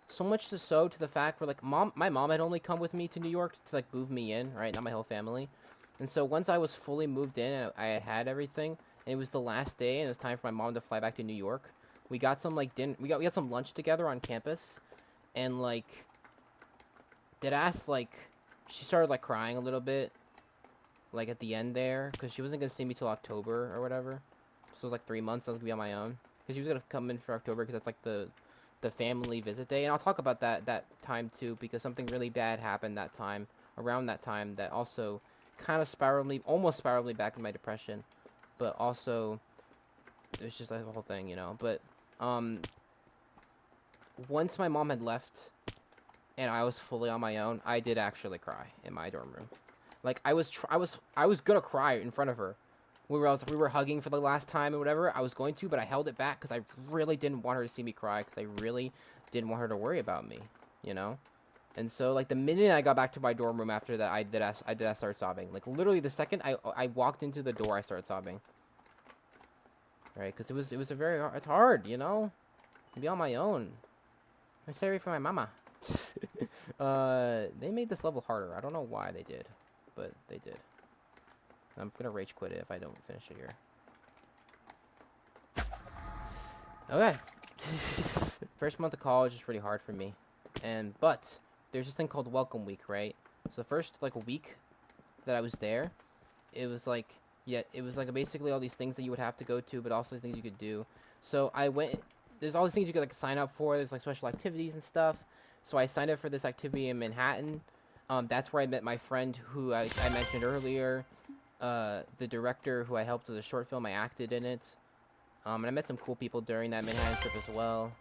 So much so to the fact where like my mom had only come with me to New York to like move me in, right? Not my whole family. And so once I was fully moved in and I had everything, and it was the last day and it was time for my mom to fly back to New York, we got some like dinner. We got some lunch together on campus, and like, like, she started like crying a little bit, like at the end there, because she wasn't gonna see me till October or whatever. So it was like 3 months I was gonna be on my own, because she was gonna come in for October because that's like the family visit day, and I'll talk about that time too, because something really bad happened around that time that also kind of almost spiraled me back in my depression, but also it was just like the whole thing, you know. But once my mom had left and I was fully on my own, I did actually cry in my dorm room. Like I was gonna cry in front of her. We were hugging for the last time or whatever. I was going to, but I held it back because I really didn't want her to see me cry, because I really didn't want her to worry about me, you know. And so like the minute I got back to my dorm room after that, I start sobbing. Like literally the second I walked into the door, I started sobbing. Right, because it's hard, you know, to be on my own. I'm sorry for my mama. They made this level harder. I don't know why they did, but they did. I'm gonna rage quit it if I don't finish it here. Okay. First month of college is really hard for me, but there's this thing called Welcome Week, right? So the first like a week that I was there, it was like basically all these things that you would have to go to, but also things you could do. So I went. There's all these things you could like sign up for. There's like special activities and stuff. So I signed up for this activity in Manhattan. That's where I met my friend who I mentioned earlier, the director who I helped with a short film. I acted in it. And I met some cool people during that Manhattan trip as well.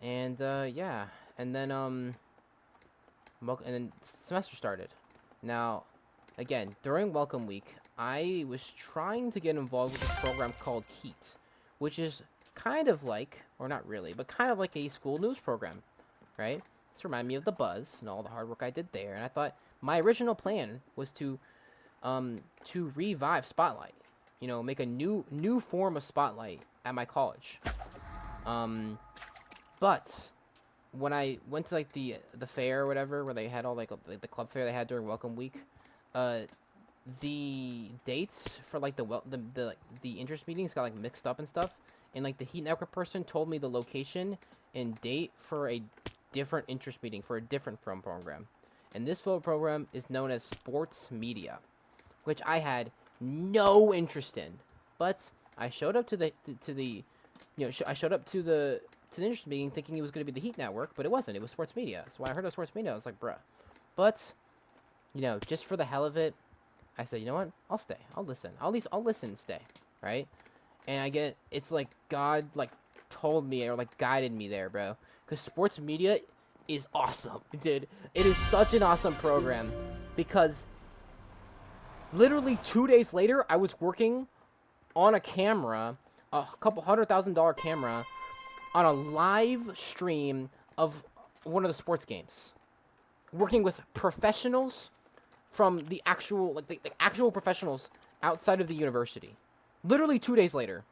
And yeah, and then semester started. Now, again, during Welcome Week, I was trying to get involved with a program called Heat, which is kind of like, or not really, but kind of like a school news program, right? This reminded me of The Buzz and all the hard work I did there. And I thought my original plan was to revive Spotlight, make a new form of Spotlight at my college. But when I went to like the fair or whatever, where they had all like the club fair they had during Welcome Week, the dates for like the interest meetings got like mixed up and stuff, and like the Heat Network person told me the location and date for a different interest meeting for a different film program, and this film program is known as sports media, which I had no interest in, but I showed up to the I showed up to the interest meeting thinking it was going to be the Heat Network, but it wasn't. It was sports media. So when I heard of sports media, I was like, bruh. But, just for the hell of it, I said, you know what? I'll stay. I'll listen. At least I'll listen and stay, right? And it's like God, like, told me or, like, guided me there, bro. Because sports media is awesome, dude. It is such an awesome program. Because literally 2 days later, I was working on a camera, a couple $100,000 camera, on a live stream of one of the sports games, working with professionals from the actual, like the actual professionals outside of the university. Literally 2 days later.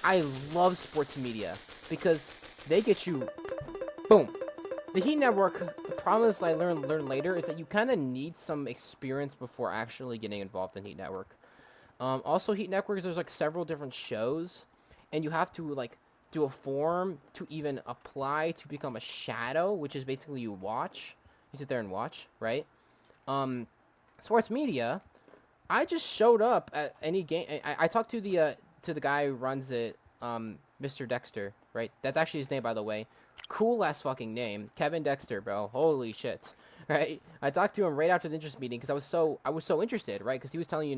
I love sports media because they get you, boom. The Heat Network, the problem is I learned later is that you kind of need some experience before actually getting involved in Heat Network. Also, Heat Network, there's like several different shows, and you have to like do a form to even apply to become a shadow, which is basically you sit there and watch, right? Sports media, I just showed up at any game. I talked to the guy who runs it, Mr. Dexter, right? That's actually his name, by the way. Cool ass fucking name, Kevin Dexter, bro. Holy shit, right? I talked to him right after the interest meeting because I was so interested, right? Because he was telling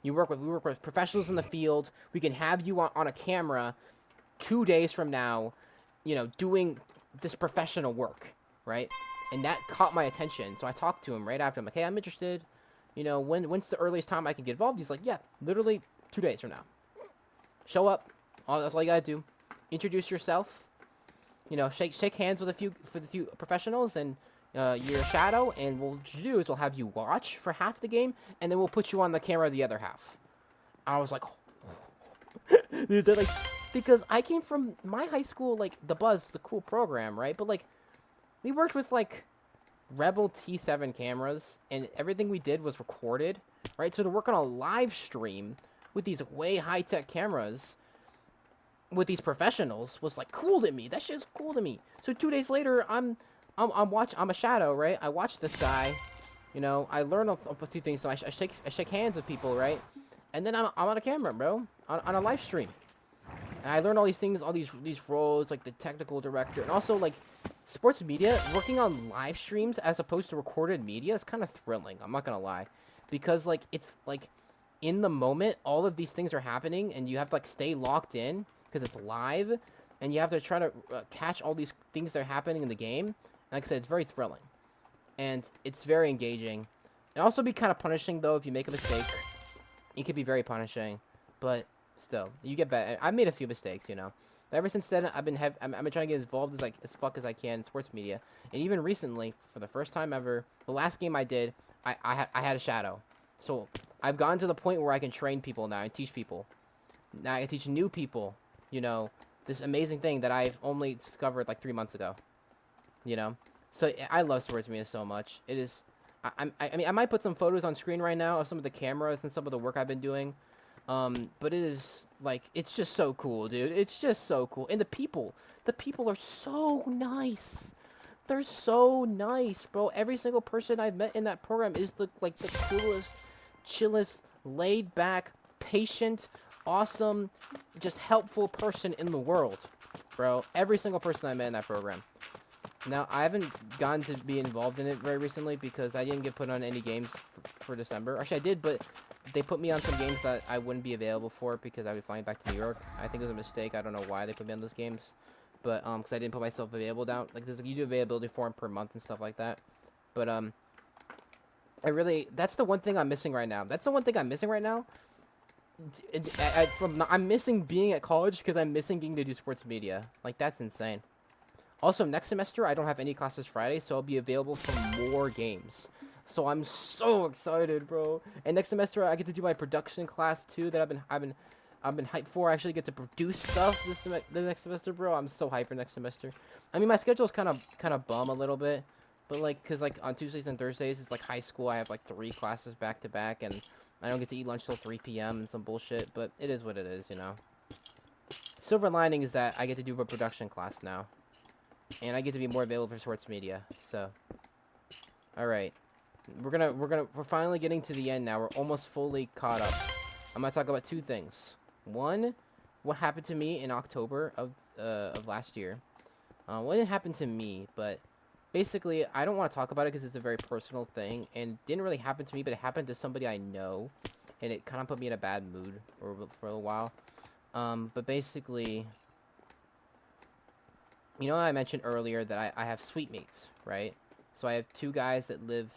we work with professionals in the field. We can have you on a camera 2 days from now, doing this professional work, right? And that caught my attention. So I talked to him right after. I'm like, hey, I'm interested. When's the earliest time I can get involved? He's like, yeah, literally 2 days from now. Show up. That's all you gotta do. Introduce yourself. Shake hands with a few professionals, and you're a shadow. And what we'll do is we'll have you watch for half the game, and then we'll put you on the camera the other half. I was like, dude, they're like. Because I came from my high school, like, The Buzz, the cool program, right? But, like, we worked with, like, Rebel T7 cameras, and everything we did was recorded, right? So to work on a live stream with these way high-tech cameras with these professionals was, like, cool to me. That shit's cool to me. So 2 days later, I'm a shadow, right? I watch this guy, I learn a few things, so I shake hands with people, right? And then I'm on a camera, bro, on a live stream. And I learned all these things, all these roles, like the technical director, and also like sports media. Working on live streams as opposed to recorded media is kind of thrilling. I'm not gonna lie, because like it's like in the moment, all of these things are happening, and you have to like stay locked in because it's live, and you have to try to catch all these things that are happening in the game. And like I said, it's very thrilling, and it's very engaging. It also be kind of punishing though if you make a mistake. It could be very punishing, but still, you get better. I made a few mistakes, But ever since then, I've been trying to get involved as fuck as I can in sports media. And even recently, for the first time ever, the last game I did, I had a shadow. So I've gotten to the point where I can train people now and teach people. Now I can teach new people, this amazing thing that I've only discovered like 3 months ago. So I love sports media so much. It is. I mean, I might put some photos on screen right now of some of the cameras and some of the work I've been doing. But it is, like, it's just so cool, dude. It's just so cool. And the people are so nice. They're so nice, bro. Every single person I've met in that program is the coolest, chillest, laid back, patient, awesome, just helpful person in the world, bro. Every single person I met in that program. Now, I haven't gotten to be involved in it very recently because I didn't get put on any games for December. Actually, I did, but they put me on some games that I wouldn't be available for because I'd be flying back to New York. I think it was a mistake. I don't know why they put me on those games. But, because I didn't put myself available down. Like, you do availability for them per month and stuff like that. But, that's the one thing I'm missing right now. That's the one thing I'm missing right now. I'm missing being at college because I'm missing getting to do sports media. Like, that's insane. Also, next semester, I don't have any classes Friday, so I'll be available for more games. So I'm so excited, bro. And next semester, I get to do my production class too that I've been hyped for. I actually get to produce stuff the next semester, bro. I'm so hyped for next semester. I mean, my schedule's kind of bum a little bit, but like, cause like on Tuesdays and Thursdays, it's like high school. I have like 3 classes back to back, and I don't get to eat lunch till 3 p.m. and some bullshit. But it is what it is, you know. Silver lining is that I get to do a production class now. And I get to be more available for sports media. So, all right, we're finally getting to the end now. We're almost fully caught up. I'm gonna talk about 2 things. One, what happened to me in October of last year. Well, it didn't happen to me, but basically, I don't want to talk about it because it's a very personal thing, and it didn't really happen to me, but it happened to somebody I know, and it kind of put me in a bad mood for a little while. But basically, you know, I mentioned earlier that I have suite mates, right? So I have 2 guys that live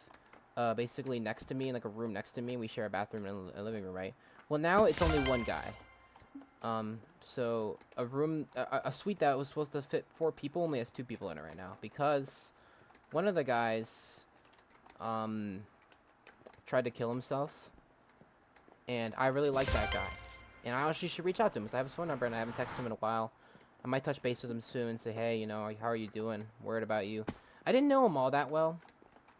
basically next to me in like a room next to me. We share a bathroom and a living room, right? Well, now it's only 1 guy. So a suite that was supposed to fit 4 people only has 2 people in it right now because one of the guys tried to kill himself, and I really like that guy, and I actually should reach out to him because I have his phone number and I haven't texted him in a while. I might touch base with him soon and say, hey, you know, how are you doing? Worried about you. I didn't know him all that well,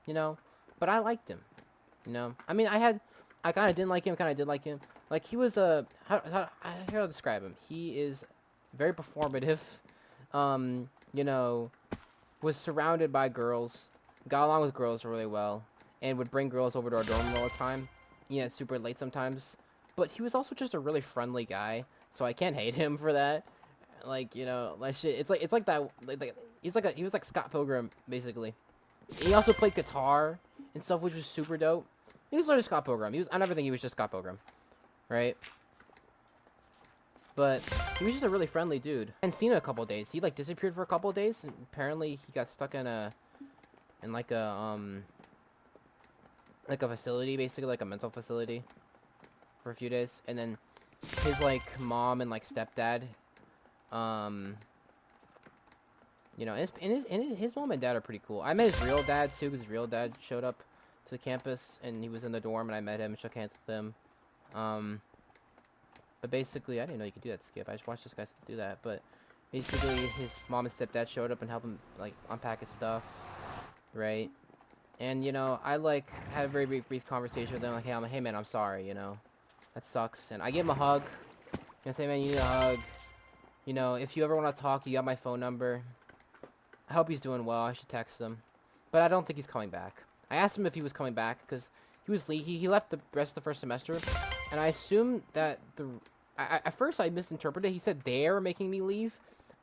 you know, but I liked him, you know. I mean, I kind of didn't like him, kind of did like him. Like, he was how do I describe him? He is very performative, you know, was surrounded by girls, got along with girls really well, and would bring girls over to our dorm room all the time. You know, super late sometimes. But he was also just a really friendly guy, so I can't hate him for that. Like, you know, like shit. It's like that. Like he was like Scott Pilgrim basically. He also played guitar and stuff, which was super dope. He was like Scott Pilgrim. I never think he was just Scott Pilgrim, right? But he was just a really friendly dude. I hadn't seen him a couple days. He like disappeared for a couple days, and apparently he got stuck in like a facility, basically like a mental facility, for a few days. And then his like mom and like stepdad, you know, and his mom and dad are pretty cool. I met his real dad too, because his real dad showed up to the campus, and he was in the dorm, and I met him and shook hands with him. But basically, I didn't know you could do that, Skip. I just watched this guy do that. But basically, his mom and stepdad showed up and helped him like unpack his stuff, right? And you know, I like had a very brief conversation with them. Like, hey man, I'm sorry. You know, that sucks. And I gave him a hug. You know, say, man, you need a hug. You know, if you ever want to talk, you got my phone number. I hope he's doing well. I should text him. But I don't think he's coming back. I asked him if he was coming back because he left the rest of the first semester, and I assumed that at first I misinterpreted. He said they're making me leave.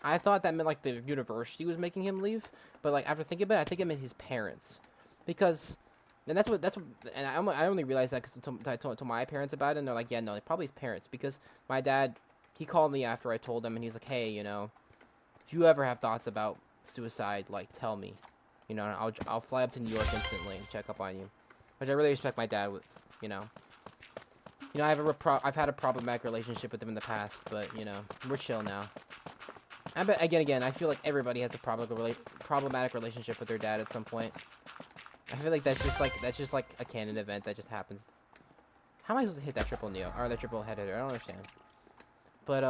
I thought that meant like the university was making him leave, but like after thinking about it, I think it meant his parents, because, and that's what, and I only realized that because I told my parents about it, and they're like, yeah, no, probably his parents, because my dad, he called me after I told him, and he's like, hey, you know, if you ever have thoughts about suicide, like, tell me, you know, and I'll fly up to New York instantly and check up on you, which I really respect my dad with, you know. You know, I've had a problematic relationship with him in the past, but you know, we're chill now. But again, I feel like everybody has a problematic relationship with their dad at some point. I feel like that's just like a canon event that just happens. How am I supposed to hit that triple neo or that triple head hitter? I don't understand. But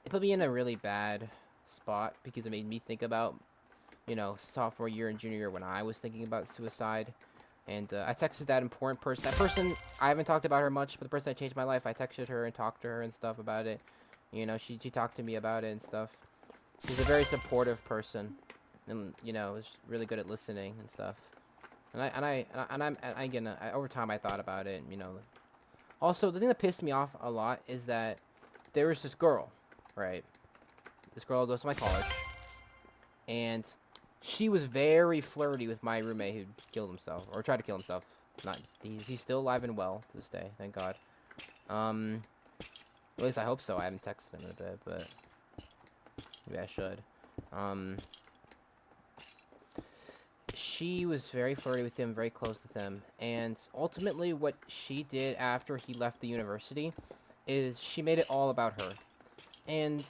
it put me in a really bad spot because it made me think about, you know, sophomore year and junior year when I was thinking about suicide. And I texted that important person. That person, I haven't talked about her much, but the person that changed my life, I texted her and talked to her and stuff about it. You know, she talked to me about it and stuff. She's a very supportive person, and you know, was really good at listening and stuff. And over time I thought about it. And, you know, also the thing that pissed me off a lot is that there was this girl, right? This girl goes to my college, and she was very flirty with my roommate who killed himself, or tried to kill himself. Not, he's still alive and well to this day, thank God. At least I hope so. I haven't texted him in a bit, but maybe I should. She was very flirty with him, very close with him, and ultimately what she did after he left the university is she made it all about her. And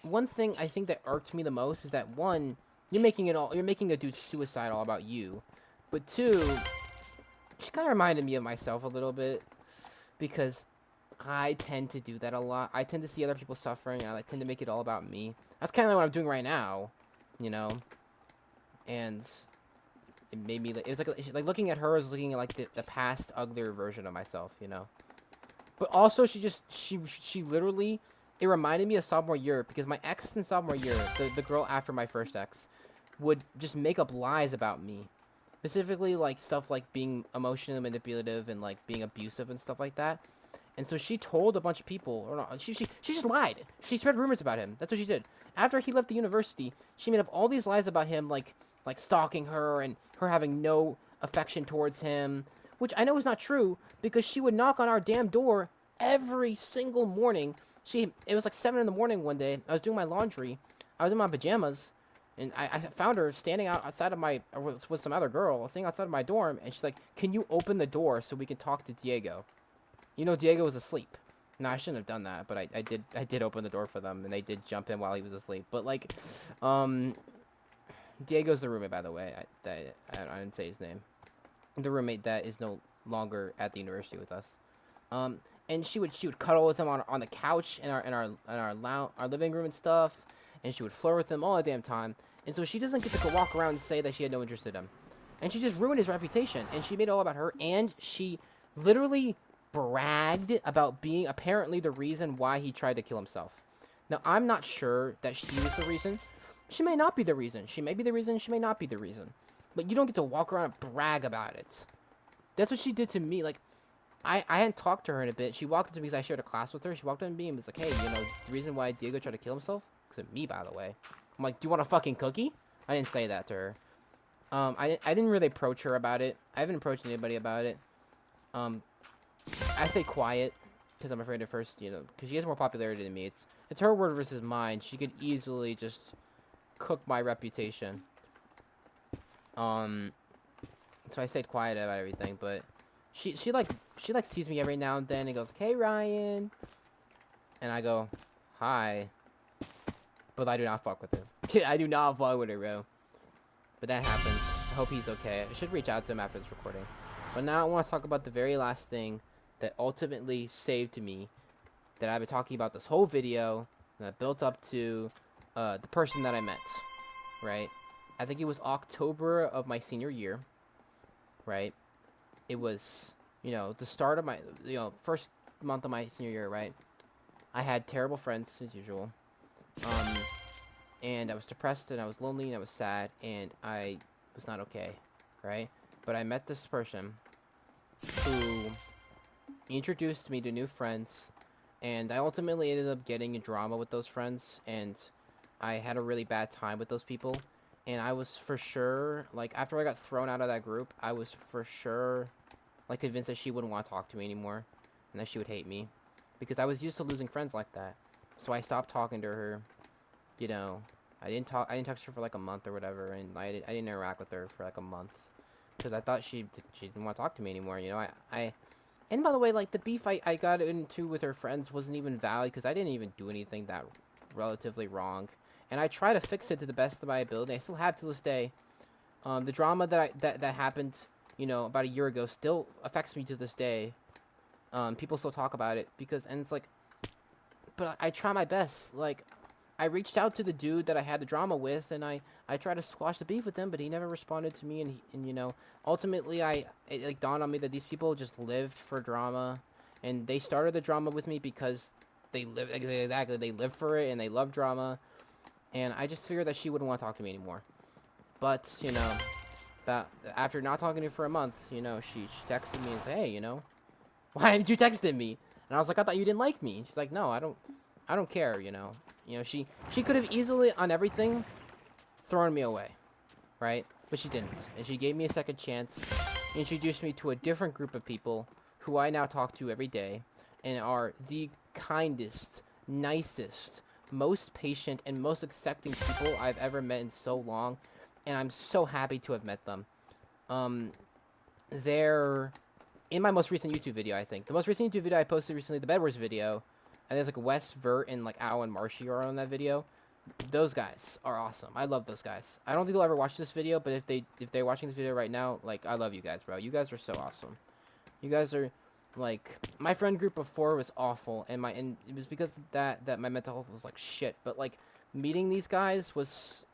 one thing I think that irked me the most is that, one, you're making a dude's suicide all about you, but two, she kind of reminded me of myself a little bit, because I tend to do that a lot. I tend to see other people suffering, and I tend to make it all about me. That's kind of what I'm doing right now, you know. And it made me it was like looking at her was looking at like the past uglier version of myself, you know. But also she literally, it reminded me of sophomore year, because my ex in sophomore year, the girl after my first ex, would just make up lies about me. Specifically, like, stuff like being emotionally manipulative and, like, being abusive and stuff like that. And so she told a bunch of people, or not, she just lied. She spread rumors about him. That's what she did. After he left the university, she made up all these lies about him, like stalking her and her having no affection towards him, which I know is not true, because she would knock on our damn door every single morning. It was like 7 in the morning one day. I was doing my laundry. I was in my pajamas. And I found her standing outside of with some other girl, standing outside of my dorm, and she's like, "Can you open the door so we can talk to Diego?" You know, Diego was asleep. No, I shouldn't have done that, but I did open the door for them, and they did jump in while he was asleep. But, like, Diego's the roommate, by the way. I didn't say his name. The roommate that is no longer at the university with us. And she would cuddle with him on the couch in our living room and stuff. And she would flirt with him all the damn time. And so she doesn't get to go walk around and say that she had no interest in him. And she just ruined his reputation. And she made it all about her. And she literally bragged about being apparently the reason why he tried to kill himself. Now, I'm not sure that she was the reason. She may not be the reason. She may be the reason. She may not be the reason. But you don't get to walk around and brag about it. That's what she did to me. Like, I hadn't talked to her in a bit. She walked up to me because I shared a class with her. She walked up to me and was like, "Hey, you know, the reason why Diego tried to kill himself? Because of me, by the way." I'm like, "Do you want a fucking cookie?" I didn't say that to her. I didn't really approach her about it. I haven't approached anybody about it. I stay quiet because I'm afraid at first, you know, because she has more popularity than me. It's her word versus mine. She could easily just cook my reputation. So I stayed quiet about everything, but she sees me every now and then and goes, "Hey, Ryan," and I go, "Hi," but I do not fuck with her. I do not fuck with her, bro. But that happens. I hope he's okay. I should reach out to him after this recording. But now I want to talk about the very last thing that ultimately saved me, that I've been talking about this whole video, that built up to the person that I met, right? I think it was October of my senior year, right? It was, you know, the start of my, you know, first month of my senior year, right? I had terrible friends, as usual. And I was depressed, and I was lonely, and I was sad, and I was not okay, right? But I met this person who introduced me to new friends, and I ultimately ended up getting in drama with those friends, and I had a really bad time with those people. And I was for sure, like, after I got thrown out of that group, I was for sure, like, convinced that she wouldn't want to talk to me anymore, and that she would hate me, because I was used to losing friends like that. So I stopped talking to her. You know, I didn't text her for like a month or whatever, and I didn't interact with her for like a month, because I thought she didn't want to talk to me anymore. You know, and by the way, like, the beef I got into with her friends wasn't even valid, because I didn't even do anything that relatively wrong, and I try to fix it to the best of my ability. I still have to this day. The drama that happened, you know, about a year ago still affects me to this day. People still talk about it, and it's like, but I try my best. Like, I reached out to the dude that I had the drama with, and I tried to squash the beef with him, but he never responded to me, and you know, ultimately it like dawned on me that these people just lived for drama, and they started the drama with me because they live for it, and they love drama, and I just figured that she wouldn't want to talk to me anymore. But, you know, that after not talking to her for a month, you know, she texted me and said, "Hey, you know, why didn't you text me?" And I was like, "I thought you didn't like me." She's like, "No, I don't care, you know." You know, she could have easily, on everything, thrown me away. right? But she didn't, and she gave me a second chance, introduced me to a different group of people who I now talk to every day, and are the kindest, nicest, most patient, and most accepting people I've ever met in so long, and I'm so happy to have met them. They're in my most recent YouTube video, I think. The most recent YouTube video I posted recently, the Bedwars video, and there's like Wes, Vert, and like Al and Marshy are on that video. Those guys are awesome. I love those guys. I don't think they'll ever watch this video, but if they're watching this video right now, like, I love you guys, bro. You guys are so awesome. You guys are, like, my friend group before was awful, and it was because of that my mental health was like shit. But like meeting these guys was,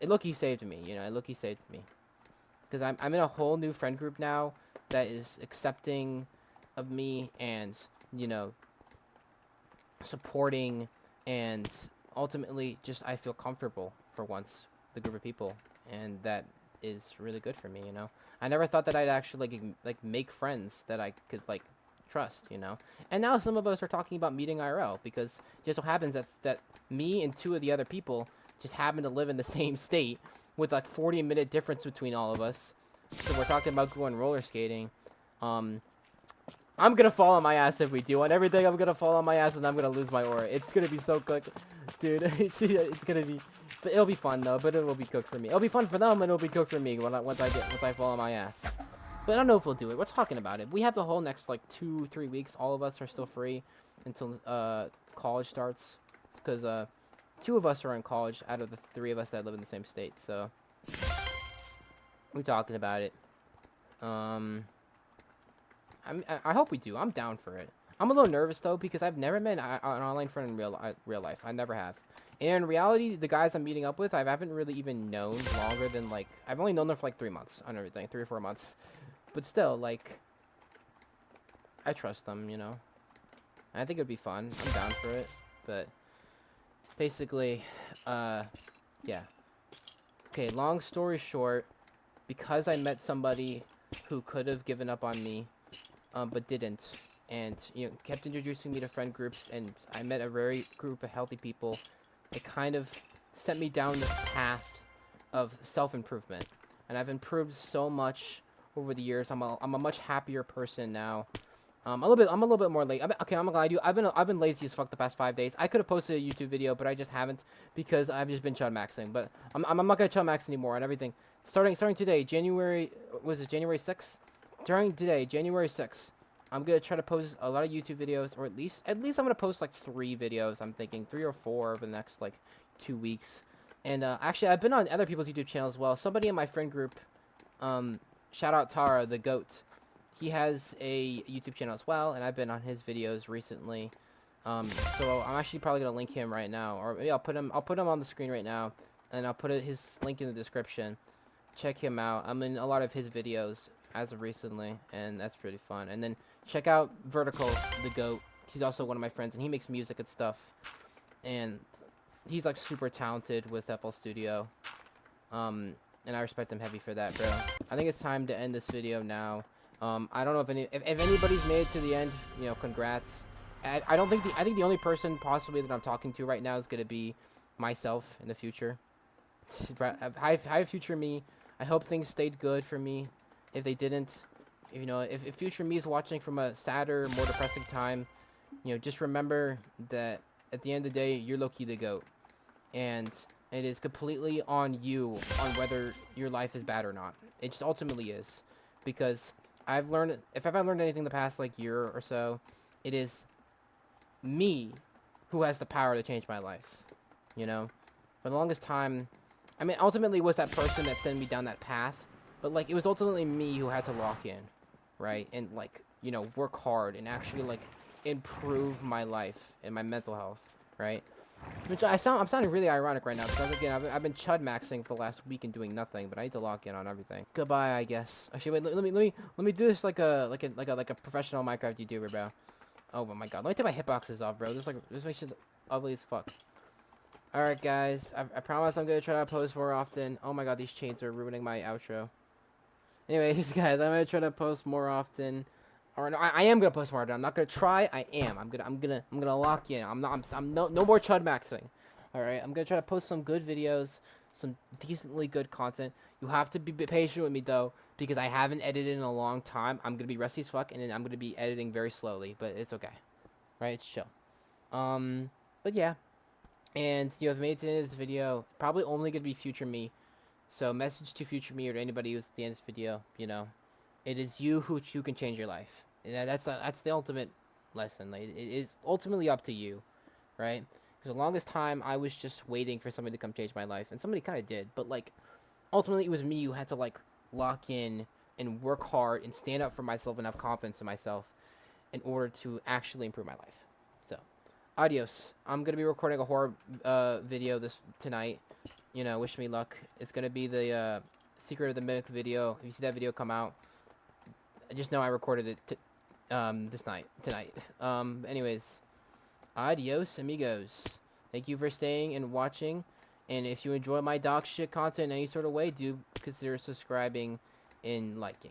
it low-key saved me, you know. It low-key saved me because I'm in a whole new friend group now that is accepting of me and, you know, supporting, and ultimately just I feel comfortable for once with a group of people, and that is really good for me, you know. I never thought that I'd actually like make friends that I could like trust, you know. And now some of us are talking about meeting IRL because it just so happens that me and two of the other people just happen to live in the same state with like 40-minute difference between all of us. So we're talking about going roller skating. I'm gonna fall on my ass if we do. On everything, I'm gonna fall on my ass and I'm gonna lose my aura. It's gonna be so quick, dude. It's gonna be, but it'll be fun though. But it will be cooked for me. It'll be fun for them and it'll be cooked for me once I fall on my ass. But I don't know if we'll do it. We're talking about it. We have the whole next like 2-3 weeks. All of us are still free until college starts, because 2 of us are in college out of the 3 of us that live in the same state. So we're talking about it. I hope we do. I'm down for it. I'm a little nervous though because I've never met an online friend in real life. I never have. And in reality, the guys I'm meeting up with, I haven't really even known longer than like, I've only known them for like 3 months on everything, 3 or 4 months. But still, like, I trust them, you know. I think it'd be fun. I'm down for it. But basically, yeah. Okay, long story short, because I met somebody who could have given up on me, but didn't, and, you know, kept introducing me to friend groups, and I met a very group of healthy people, it kind of sent me down this path of self-improvement. And I've improved so much over the years. I'm a much happier person now. I'm a little bit more late. Okay, I'm not gonna lie to you. I've been lazy as fuck the past 5 days. I could have posted a YouTube video, but I just haven't because I've just been chud maxing. But I'm not gonna chud max anymore on everything. Starting today, January 6th? During today, January 6th, I'm gonna try to post a lot of YouTube videos, or at least I'm gonna post like 3 videos. I'm thinking 3 or 4 over the next like 2 weeks. And actually, I've been on other people's YouTube channels as well. Somebody in my friend group, shout out Tara the Goat. He has a YouTube channel as well, and I've been on his videos recently. So I'm actually probably gonna link him right now, or maybe I'll put him on the screen right now, and I'll put his link in the description. Check him out. I'm in a lot of his videos as of recently, and that's pretty fun. And then check out Vertical the Goat. He's also one of my friends, and he makes music and stuff, and he's like super talented with FL Studio. And I respect him heavy for that, bro. I think it's time to end this video now. I don't know if anybody's made it to the end, you know, congrats. I think the only person possibly that I'm talking to right now is gonna be myself in the future. Hi future me. I hope things stayed good for me. If they didn't, you know, if future me is watching from a sadder, more depressing time, you know, just remember that at the end of the day, you're low-key the GOAT. And it is completely on you on whether your life is bad or not. It just ultimately is. Because I've learned, if I've learned anything the past like year or so, it is me who has the power to change my life. You know? For the longest time, I mean, ultimately it was that person that sent me down that path. But, like, it was ultimately me who had to lock in, right? And, like, you know, work hard and actually, like, improve my life and my mental health, right? Which I'm sounding really ironic right now because, again, I've been chud maxing for the last week and doing nothing, but I need to lock in on everything. Goodbye, I guess. Actually, wait, let me do this like a professional Minecraft YouTuber, bro. Oh my god, let me take my hitboxes off, bro. This makes it ugly as fuck. Alright, guys, I promise I'm gonna try to post more often. Oh my god, these chains are ruining my outro. Anyways, guys, I'm gonna try to post more often. Or no, I am gonna post more often. I'm not gonna try. I am. I'm gonna lock in. I'm no more chud maxing. All right. I'm gonna try to post some good videos, some decently good content. You have to be patient with me though, because I haven't edited in a long time. I'm gonna be rusty as fuck, and then I'm gonna be editing very slowly, but it's okay, right? It's chill. But yeah, and you have made it to the end of this video. Probably only gonna be future me. So message to future me or to anybody who's at the end of this video. It is you who can change your life. And that's the ultimate lesson. Like, it is ultimately up to you, right? For the longest time, I was just waiting for somebody to come change my life, and somebody kind of did. But like, ultimately, it was me who had to like lock in and work hard and stand up for myself and have confidence in myself in order to actually improve my life. So, adios. I'm gonna be recording a horror video tonight. Wish me luck. It's gonna be the Secret of the Mimic video. If you see that video come out, just know I recorded it tonight. Anyways, adios, amigos. Thank you for staying and watching. And if you enjoy my dog shit content in any sort of way, do consider subscribing and liking.